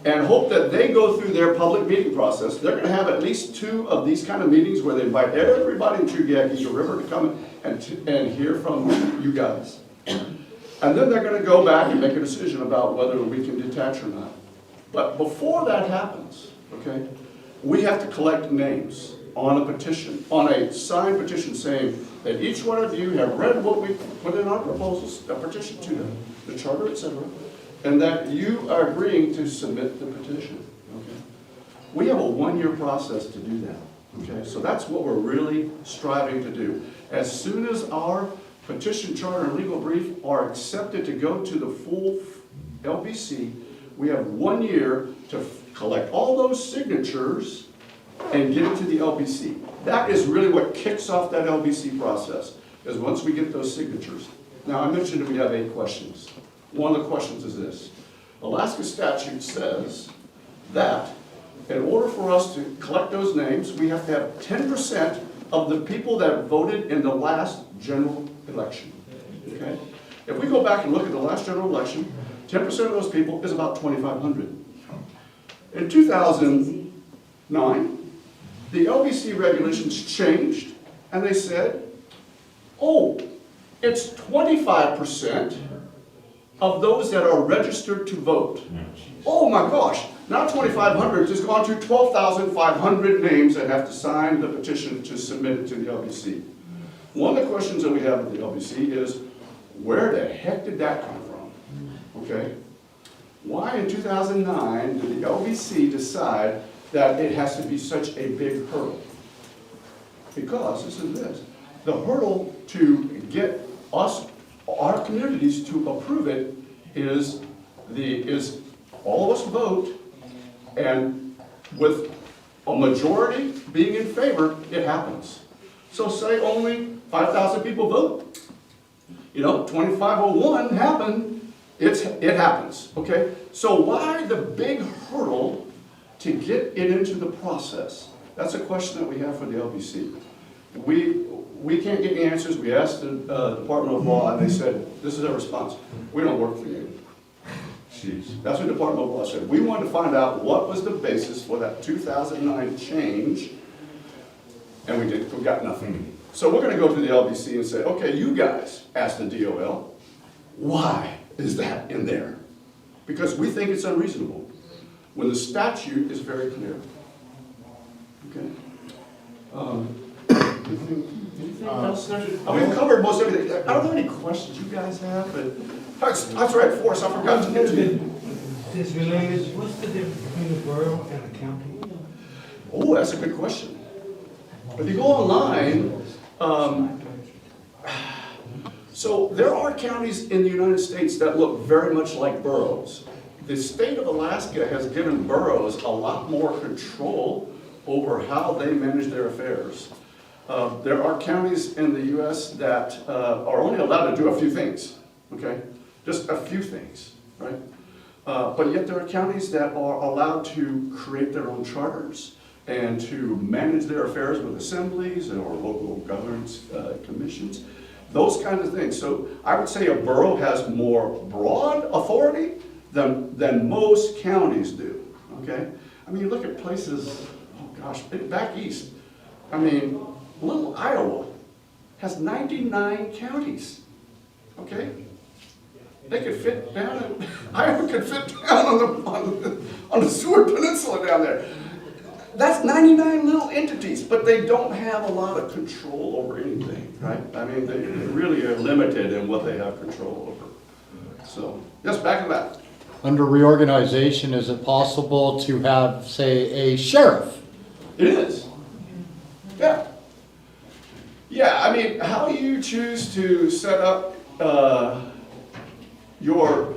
And hope that they go through their public meeting process. They're gonna have at least 2 of these kind of meetings where they invite everybody in Chugiak Eagle River to come and hear from you guys. And then they're gonna go back and make a decision about whether we can detach or not. But before that happens, okay, we have to collect names on a petition, on a signed petition saying that each one of you have read what we put in our proposals, a petition to them, the charter, etc., and that you are agreeing to submit the petition. Okay? We have a 1-year process to do that. Okay, so that's what we're really striving to do. As soon as our petition, charter, and legal brief are accepted to go to the full LBC, we have 1 year to collect all those signatures and get it to the LBC. That is really what kicks off that LBC process, is once we get those signatures. Now, I mentioned that we have 8 questions. One of the questions is this. Alaska statute says that in order for us to collect those names, we have to have 10% of the people that voted in the last general election. Okay? If we go back and look at the last general election, 10% of those people is about 2,500. In 2009, the LBC regulations changed, and they said, oh, it's 25% of those that are registered to vote. Oh my gosh, now 2,500 has gone to 12,500 names that have to sign the petition to submit it to the LBC. One of the questions that we have at the LBC is, where the heck did that come from? Okay? Why in 2009 did the LBC decide that it has to be such a big hurdle? Because, this is this, the hurdle to get us, our communities to approve it is all of us vote, and with a majority being in favor, it happens. So say only 5,000 people vote, 2501 happened, it happens, okay? So why the big hurdle to get it into the process? That's a question that we have for the LBC. We can't get any answers. We asked the Department of Law, and they said, this is their response, we don't work for you. Jeez. That's what the Department of Law said. We wanted to find out what was the basis for that 2009 change, and we got nothing. So we're going to go to the LBC and say, okay, you guys ask the DOL, why is that in there? Because we think it's unreasonable, when the statute is very clear. Okay? Anything else there? We've covered most everything. Are there any questions you guys have? But that's right, Forrest, I forgot to mention. This related, what's the difference between a borough and a county? Oh, that's a good question. If you go online, so there are counties in the United States that look very much like boroughs. The state of Alaska has given boroughs a lot more control over how they manage their affairs. There are counties in the U.S. that are only allowed to do a few things, okay? Just a few things, right? But yet there are counties that are allowed to create their own charters and to manage their affairs with assemblies or local governance commissions, those kinds of things. So I would say a borough has more broad authority than most counties do, okay? I mean, you look at places gosh, back east, I mean, little Iowa has 99 counties, okay? They could fit down, Iowa could fit down on the Seward Peninsula down there. That's 99 little entities, but they don't have a lot of control over anything, right? I mean, they really are limited in what they have control over. So, yes, back to that. Under reorganization, is it possible to have, say, a sheriff? It is. Yeah. Yeah, I mean, how you choose to set up your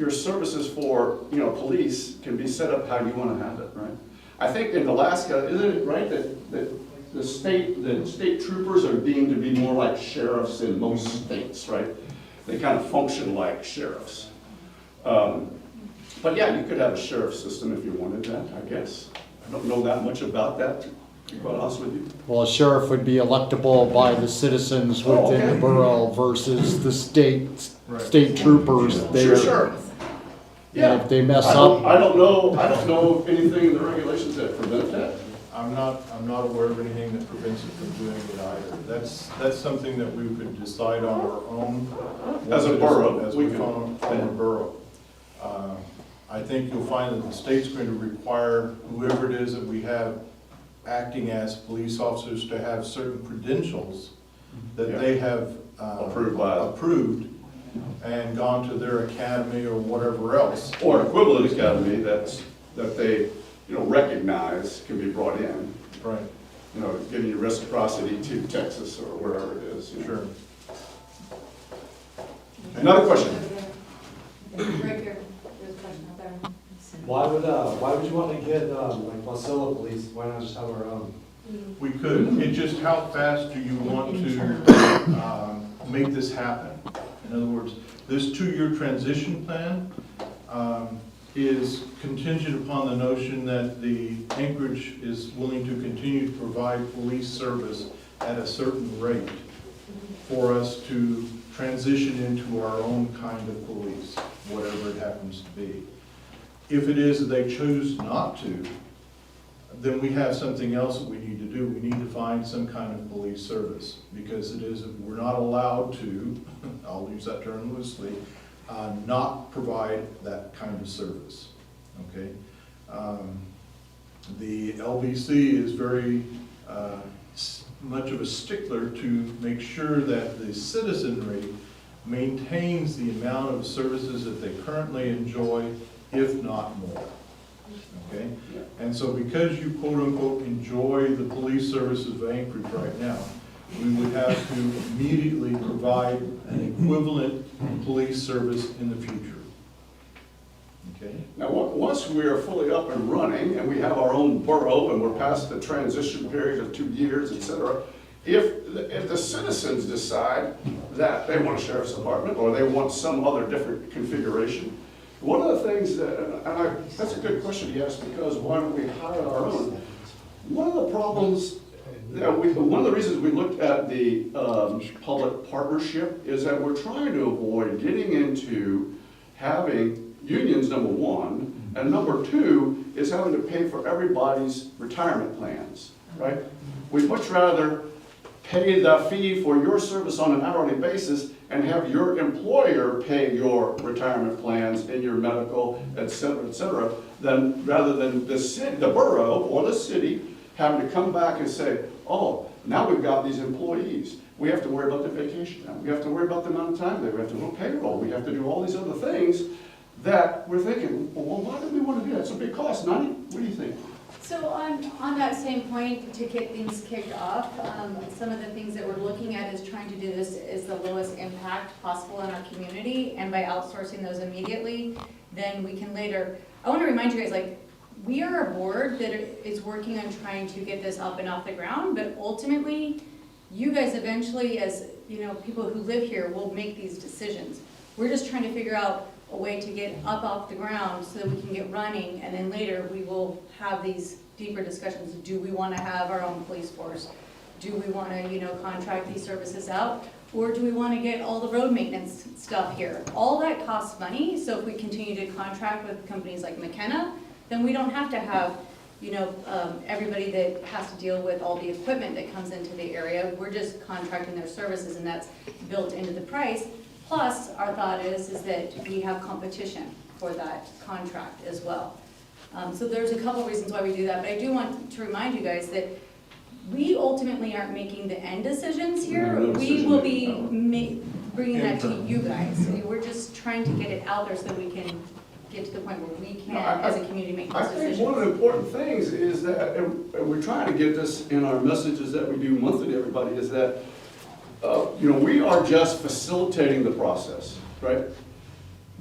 services for, police can be set up how you want to have it, right? I think in Alaska, isn't it right that the state troopers are deemed to be more like sheriffs in most states, right? They kind of function like sheriffs. But yeah, you could have a sheriff system if you wanted that, I guess. I don't know that much about that, to be quite honest with you. Well, a sheriff would be electable by the citizens within the borough versus the state troopers there. Sure. Yeah. And if they mess up. I don't know of anything in the regulations that prevent that. I'm not aware of anything that prevents it from doing it either. That's something that we could decide on our own. As a borough. As we form a borough. I think you'll find that the state's going to require whoever it is that we have acting as police officers to have certain credentials that they have approved and gone to their academy or whatever else. Or an equivalent academy that they recognize can be brought in. Right. Giving you reciprocity to Texas or wherever it is. Sure. Another question? Right here, there's a question out there. Why would you want to get like Wasilla police? Why not just have our own? We could. It's just how fast do you want to make this happen? In other words, this 2-year transition plan is contingent upon the notion that the Anchorage is willing to continue to provide police service at a certain rate for us to transition into our own kind of police, whatever it happens to be. If it is that they choose not to, then we have something else that we need to do. We need to find some kind of police service, because we're not allowed to, I'll use that term loosely, not provide that kind of service, okay? The LBC is very much of a stickler to make sure that the citizenry maintains the amount of services that they currently enjoy, if not more. Okay? And so because you quote-unquote enjoy the police services of Anchorage right now, we would have to immediately provide an equivalent police service in the future. Okay? Now, once we are fully up and running and we have our own borough and we're past the transition period of 2 years, et cetera, if the citizens decide that they want a sheriff's department or they want some other different configuration, one of the things that's a good question he asked, because why don't we hire our own? One of the problems one of the reasons we looked at the public partnership is that we're trying to avoid getting into having unions, number one, and number two is having to pay for everybody's retirement plans, right? We'd much rather pay the fee for your service on an hourly basis and have your employer pay your retirement plans and your medical, et cetera, rather than the city, the borough or the city having to come back and say, oh, now we've got these employees. We have to worry about their vacation time. We have to worry about the amount of time we have to do payroll. We have to do all these other things that we're thinking, well, why do we want to do that? It's a big cost. Nani, what do you think? So on that same point, to get things kicked off, some of the things that we're looking at is trying to do this as the lowest impact possible in our community, and by outsourcing those immediately, then we can later, I want to remind you guys, like, we are a board that is working on trying to get this up and off the ground, but ultimately, you guys eventually, as people who live here, will make these decisions. We're just trying to figure out a way to get up off the ground so that we can get running, and then later we will have these deeper discussions. Do we want to have our own police force? Do we want to, contract these services out? Or do we want to get all the road maintenance stuff here? All that costs money, so if we continue to contract with companies like McKenna, then we don't have to have everybody that has to deal with all the equipment that comes into the area. We're just contracting their services, and that's built into the price. Plus, our thought is that we have competition for that contract as well. So there's a couple reasons why we do that, but I do want to remind you guys that we ultimately aren't making the end decisions here. No We decision will making, be bringing that to you guys. We're just trying to get it out there so that we can get to the point where we can, as a community, make I those think decisions. one of the important things is that, and we're trying to get this in our messages that we do monthly to everybody, is that, we are just facilitating the process, right?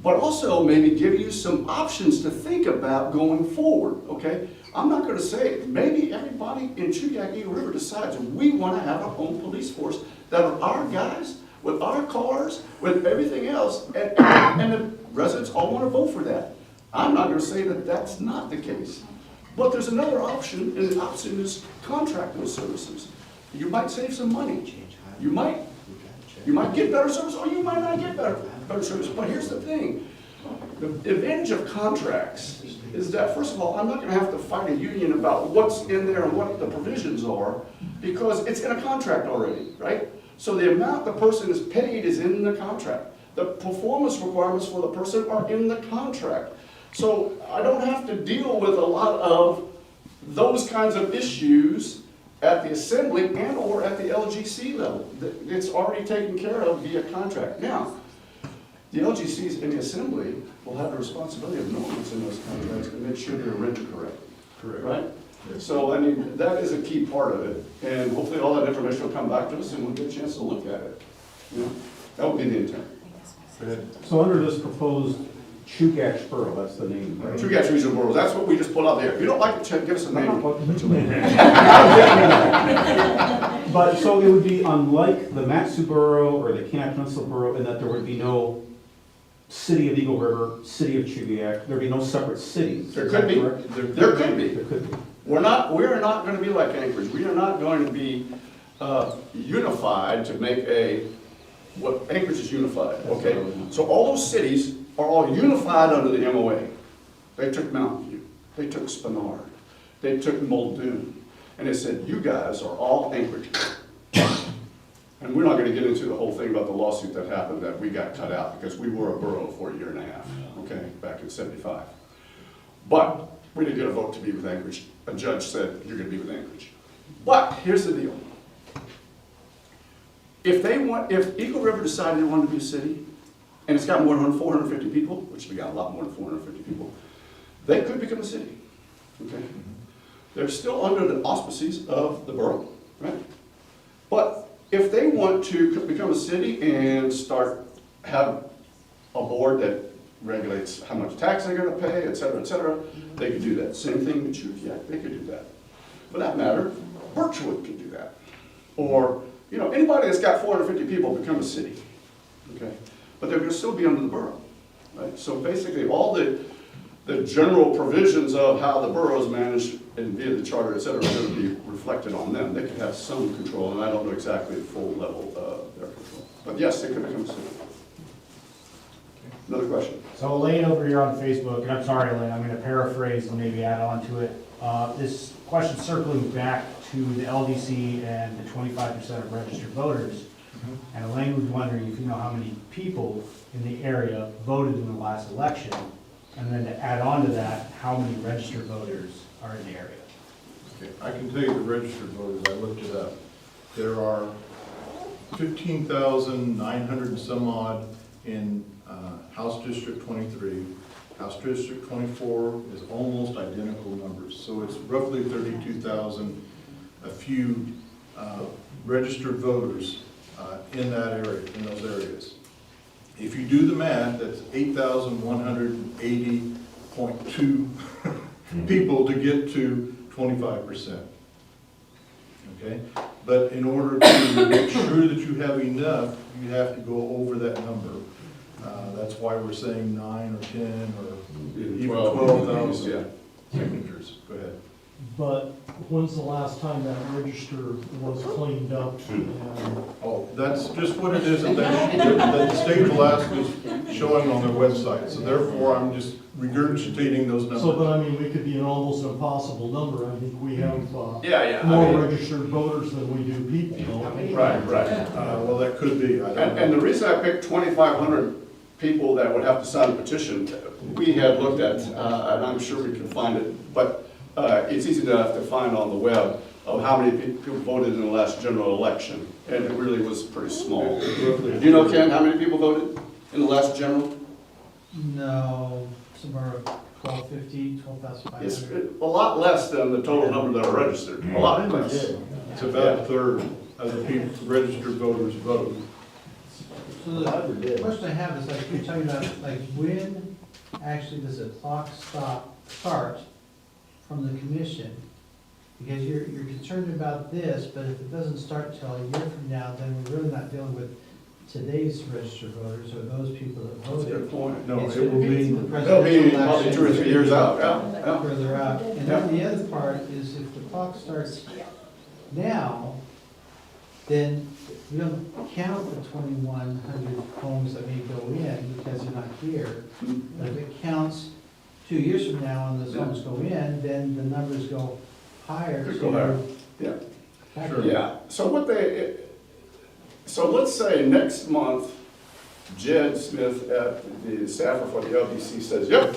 But also maybe give you some options to think about going forward, okay? I'm not gonna say, maybe everybody in Chugiak Eagle River decides we wanna have our own police force that are our guys, with our cars, with everything else, and the residents all wanna vote for that. I'm not gonna say that that's not the case. But there's another option, and the option is contract those services. You might save some money. You might get better service, or you might not get better service. But here's the thing. The advantage of contracts is that, first of all, I'm not gonna have to fight a union about what's in there and what the provisions are, because it's in a contract already, right? So the amount the person is paid is in the contract. The performance requirements for the person are in the contract. So I don't have to deal with a lot of those kinds of issues at the assembly and or at the LGC level. It's already taken care of via contract. Now, the LGCs in the assembly will have the responsibility of knowing what's in those contracts to make sure they're written correctly, right? So, I mean, that is a key part of it. And hopefully all that information will come back to us and we'll get a chance to look at it. That would be the intent. Go ahead. So under this proposed Chugiak Borough, that's the name, right? Chugiak Regional Borough, that's what we just put out there. If you don't like it, give us a name. But, so it would be unlike the Matsu Borough or the Kenai Peninsula Borough, in that there would be no City of Eagle River, City of Chugiak, there'd be no separate cities. There Is could that be. correct? There could be. There could be. We're not going to be like Anchorage. We are not going to be unified to make what Anchorage is unified, okay? So all those cities are all unified under the MOA. They took Mountain View, they took Spenard, they took Muldoon, and they said, you guys are all Anchorage. And we're not going to get into the whole thing about the lawsuit that happened that we got cut out because we were a borough for a year and a half, okay, back in '75. But we didn't get a vote to be with Anchorage. A judge said, you're going to be with Anchorage. But here's the deal. If Eagle River decided they wanted to be a city, and it's got more than 450 people, which we got a lot more than 450 people, they could become a city, okay? They're still under the auspices of the borough, right? But if they want to become a city and have a board that regulates how much tax they're going to pay, et cetera, they could do that. Same thing with Chugiak, they could do that. For that matter, Birchwood could do that. Or, anybody that's got 450 people become a city, okay? But they're going to still be under the borough, right? So basically, all the general provisions of how the borough is managed and via the charter, et cetera, are going to be reflected on them. They could have some control, and I don't know exactly the full level of their control. But yes, they could become a city. Another question. So Elaine over here on Facebook, and I'm sorry Elaine, I'm going to paraphrase and maybe add on to it. This question circling back to the LDC and the 25% of registered voters. And Elaine was wondering if you know how many people in the area voted in the last election, and then to add on to that, how many registered voters are in the area. Okay, I can tell you the registered voters, I looked it up. There are 15,900 and some odd in House District 23. House District 24 is almost identical numbers. So it's roughly 32,000, a few registered voters in that area, in those areas. If you do the math, that's 8,180.2 people to get to 25%. Okay? But in order to make sure that you have enough, you have to go over that number. That's why we're saying 9 or 10 or even 12,000 signatures. Go ahead. But when's the last time that register was cleaned up? And Oh, that's just what it is that the state of Alaska is showing on their website. So therefore, I'm just regurgitating those numbers. so, but I mean, we could be an almost impossible number. I think we have, Yeah, I more mean- registered voters than we do people. Right, right. Well, that could be, I don't know. And the reason I picked 2,500 people that would have to sign a petition, we had looked at, and I'm sure we can find it, but it's easy enough to find on the web of how many people voted in the last general election, and it really was pretty small. Do you know, Ken, how many people voted in the last general? No, somewhere 12,500. It's a lot less than the total number that are registered, a lot less. It's about a third of the people, registered voters vote. So the question I have is, like, you're talking about, like, when actually does the clock start from the commission? Because you're concerned about this, but if it doesn't start till a year from now, then we're really not dealing with today's registered voters or those people that That's a voted. good point. No, It's it will gonna be, the That'll be presidential probably election 2 or 3 years out, yeah. further out. And then the other part is if the clock starts now, then we don't count the 2,100 homes that may go in because they're not here. But if it counts 2 years from now and those homes go in, then the numbers go higher. Could go higher, yeah. Sure. Yeah, so let's say next month, Jed Smith at the staffer for the LDC says, yep,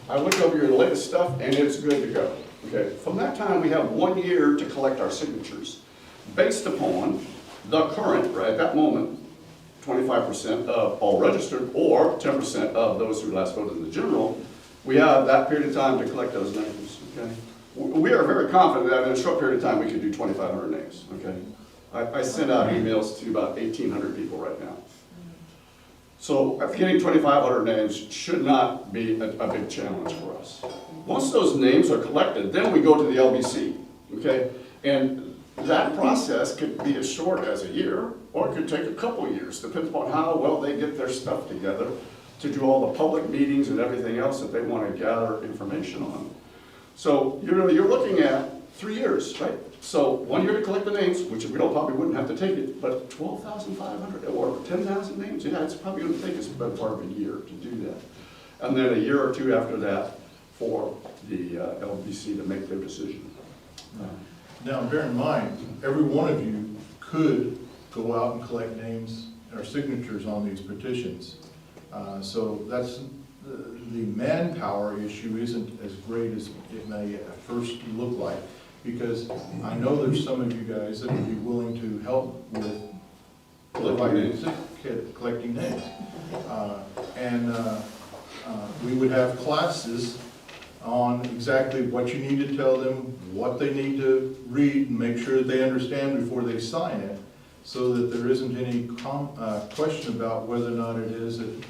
I looked over your latest stuff and it's good to go. Okay, from that time, we have 1 year to collect our signatures based upon the current, right at that moment, 25% of all registered or 10% of those who last voted in the general. We have that period of time to collect those names, okay? We are very confident that in a short period of time, we can do 2,500 names, okay? I sent out emails to about 1,800 people right now. So getting 2,500 names should not be a big challenge for us. Once those names are collected, then we go to the LBC, okay? And that process could be as short as a year, or it could take a couple years, depends upon how well they get their stuff together to do all the public meetings and everything else that they want to gather information on. So you're looking at 3 years, right? So 1 year to collect the names, which we probably wouldn't have to take it, but 12,500 or 10,000 names, yeah, it's probably going to take us a better part of a year to do that. And then a year or two after that for the LBC to make their decision. now bear in mind, every one of you could go out and collect names or signatures on these petitions. So that's, the manpower issue isn't as great as it may at first look like, because I know there's some of you guys that would be willing to help with collecting names. We would have classes on exactly what you need to tell them, what they need to read, and make sure that they understand before they sign it, so that there isn't any question about whether or not it is that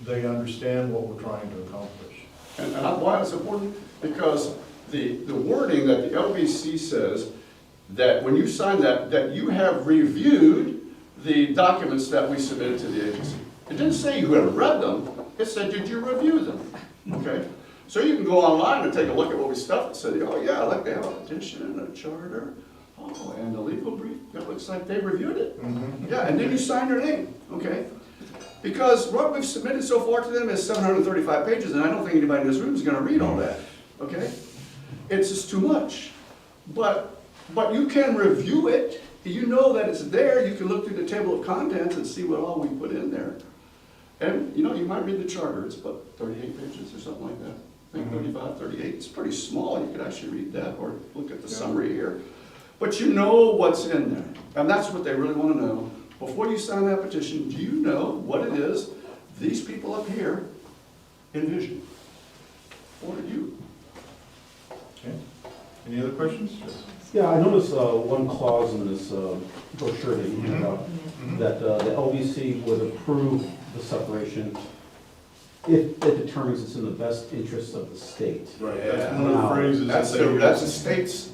they understand what we're trying to accomplish. And why it's important? Because the wording that the LBC says that when you sign that you have reviewed the documents that we submitted to the agency. It didn't say you had read them, it said, did you review them? Okay? So you can go online and take a look at what we stuffed and say, oh yeah, like they have a petition and a charter, oh, and a legal brief, it looks like they reviewed it. Yeah, and then you sign your name, okay? Because what we've submitted so far to them is 735 pages, and I don't think anybody in this room is gonna read all that, okay? It's just too much. But you can review it, you know that it's there, you can look through the table of contents and see what all we put in there. And, you know, you might read the charter, it's about 38 pages or something like that. I think 35, 38, it's pretty small, you could actually read that or look at the summary here. But you know what's in there, and that's what they really want to know. Before you sign that petition, do you know what it is these people up here envision for you? Okay. Any other questions? Yeah, I noticed one clause in this brochure that you handed out, that the LBC would approve the separation if it determines it's in the best interest of the state. Right, that's one of the phrases that That's they use. the state's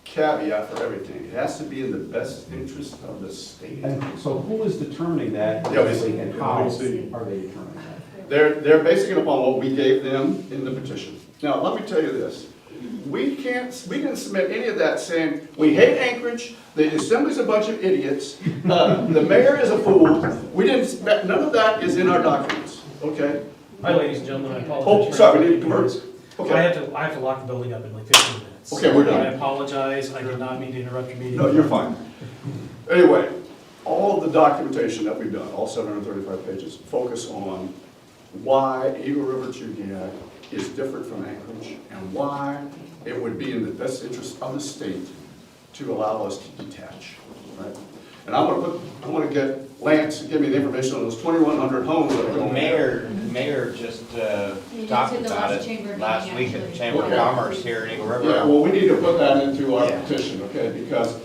caveat for everything. It has to be in the best interest of the state. And so who is determining that, The LBC. and how are they LBC. determining that? They're basing it upon what we gave them in the petition. Now, let me tell you this. We didn't submit any of that saying, we hate Anchorage, the assembly's a bunch of idiots, the mayor is a fool. We didn't, none of that is in our documents, okay? Hi, ladies and gentlemen, I Oh, apologize. sorry, we need to convert. I Okay, have to lock the building up in like 15 minutes. Okay, we're done. I apologize, I did not mean to interrupt your meeting. no, you're fine. Anyway, all of the documentation that we've done, all 735 pages, focus on why Eagle River Chugiak is different from Anchorage and why it would be in the best interest of the state to allow us to detach, right? And I'm gonna get Lance to give me the information on those 2,100 homes that are The going mayor just talked did the about last chamber it meeting, last week at the actually. Chamber of Okay. Commerce here in Eagle River. Yeah, well, we need to put that into our Yeah. petition, okay, because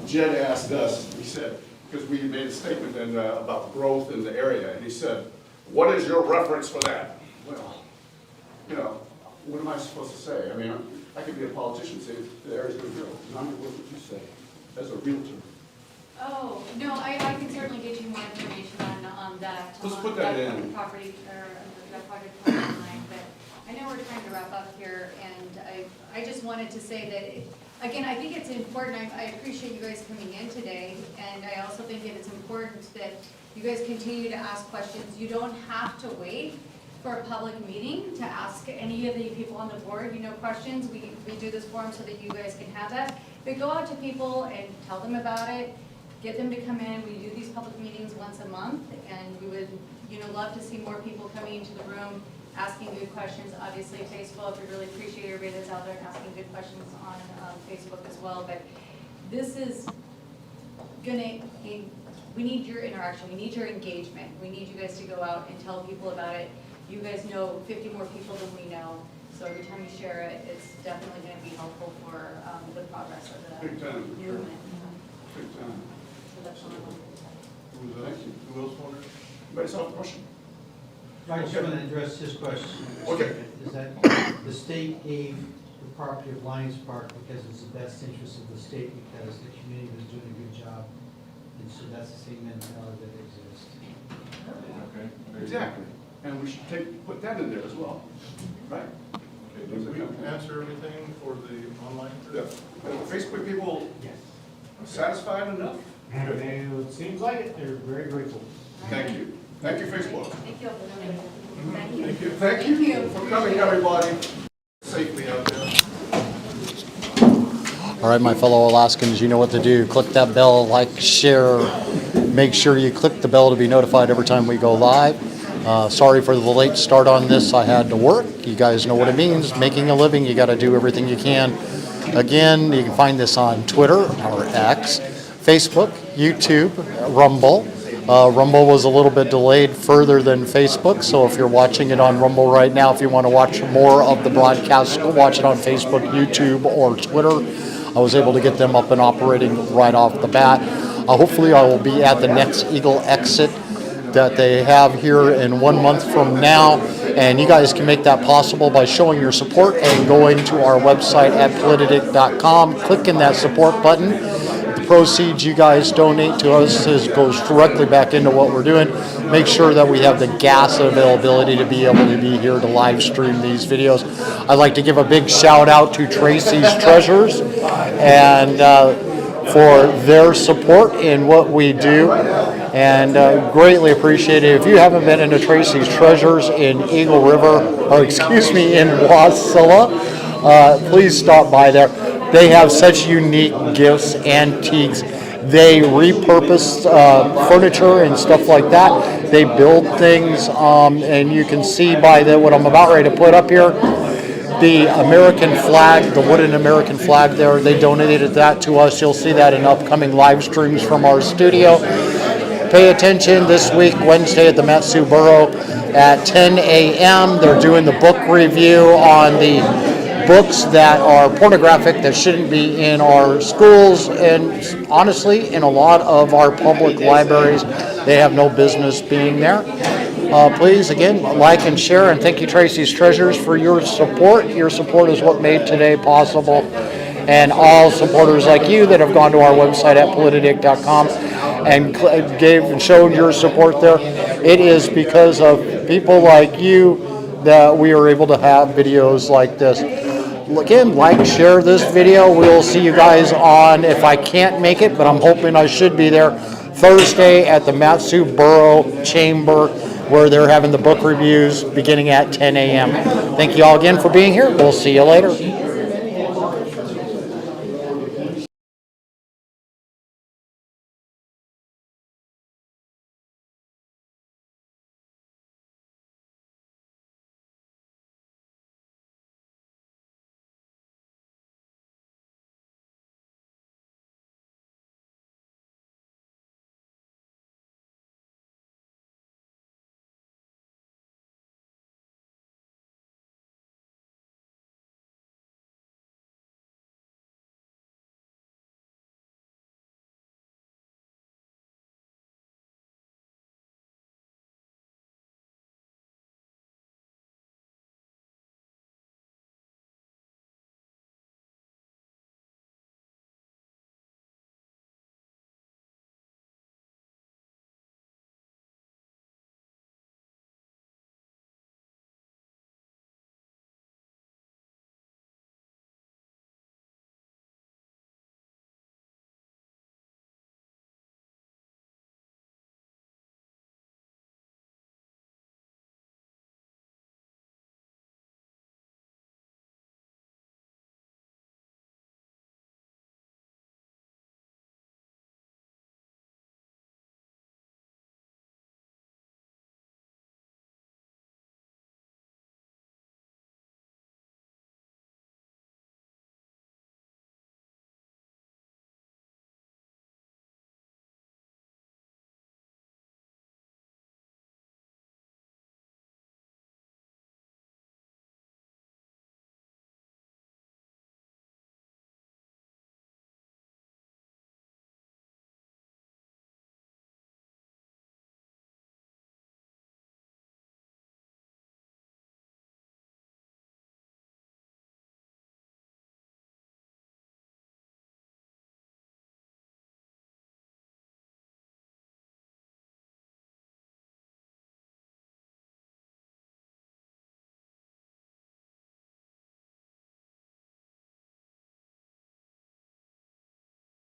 Jed asked us, he said, because we made a statement in, about growth in the area, and he said, what is your reference for that? Well, you know, what am I supposed to say? I mean, I could be a politician, say, the area's gonna grow. What would you say as a realtor? Oh, no, I can certainly get you more information on that. Let's on put that that in. Property, or that project timeline, but I know we're trying to wrap up here, and I just wanted to say that, again, I think it's important, I appreciate you guys coming in today, and I also think that it's important that you guys continue to ask questions. You don't have to wait for a public meeting to ask any of the people on the board, questions. We do this forum so that you guys can have that. But go out to people and tell them about it, get them to come in. We do these public meetings once a month, and we would, love to see more people coming into the room, asking good questions. Obviously, Facebook, we really appreciate everybody that's out there asking good questions on Facebook as well. But this is we need your interaction, we need your engagement. We need you guys to go out and tell people about it. You guys know 50 more people than we know, so every time you share it, it's definitely going to be helpful for the progress of the Big time, sure. movement. Big time. So that's all I want. Thank you. Who else wanted? Anybody saw the question? I just want to address his question. Okay. Is that the state gave the property of Lions Park because it's the best interest of the state, because the community was doing a good job. And so that's the same mentality that exists. Okay. Exactly. And we should put that in there as well, right? Okay, did we answer everything for the online? Yeah. Facebook people satisfied enough? It seems like it, they're very grateful. Thank you. Thank you, Facebook. Thank you. Thank you. Thank you. Thank you for coming, everybody. Safely out there. All right, my fellow Alaskans, you know what to do. Click that bell, like, share. Make sure you click the bell to be notified every time we go live. Sorry for the late start on this. I had to work. You guys know what it means. Making a living, you got to do everything you can. Again, you can find this on Twitter, or X, Facebook, YouTube, Rumble. Rumble was a little bit delayed further than Facebook, so if you're watching it on Rumble right now, if you want to watch more of the broadcast, go watch it on Facebook, YouTube, or Twitter. I was able to get them up and operating right off the bat. Hopefully I will be at the next Eagle Exit that they have here in 1 month from now, and you guys can make that possible by showing your support and going to our website at politadick.com, clicking that support button. The proceeds you guys donate to us goes directly back into what we're doing. Make sure that we have the gas availability to be able to be here to live stream these videos. I'd like to give a big shout out to Tracy's Treasures and for their support in what we do, and greatly appreciate it. If you haven't been into Tracy's Treasures in Eagle River, or excuse me, in Wasilla, please stop by there. They have such unique gifts, antiques. They repurpose furniture and stuff like that. They build things, and you can see by what I'm about ready to put up here, the American flag, the wooden American flag there, they donated that to us. You'll see that in upcoming live streams from our studio. Pay attention this week, Wednesday at the Matsu Borough at 10 a.m. They're doing the book review on the books that are pornographic, that shouldn't be in our schools, and honestly, in a lot of our public libraries, they have no business being there. Please, again, like and share, and thank you, Tracy's Treasures, for your support. Your support is what made today possible, and all supporters like you that have gone to our website at politadick.com and gave and showed your support there. It is because of people like you that we are able to have videos like this. again, like, share this video. We'll see you guys on, if I can't make it, but I'm hoping I should be there, Thursday at the Matsu Borough Chamber, where they're having the book reviews beginning at 10 a.m. Thank you all again for being here. We'll see you later.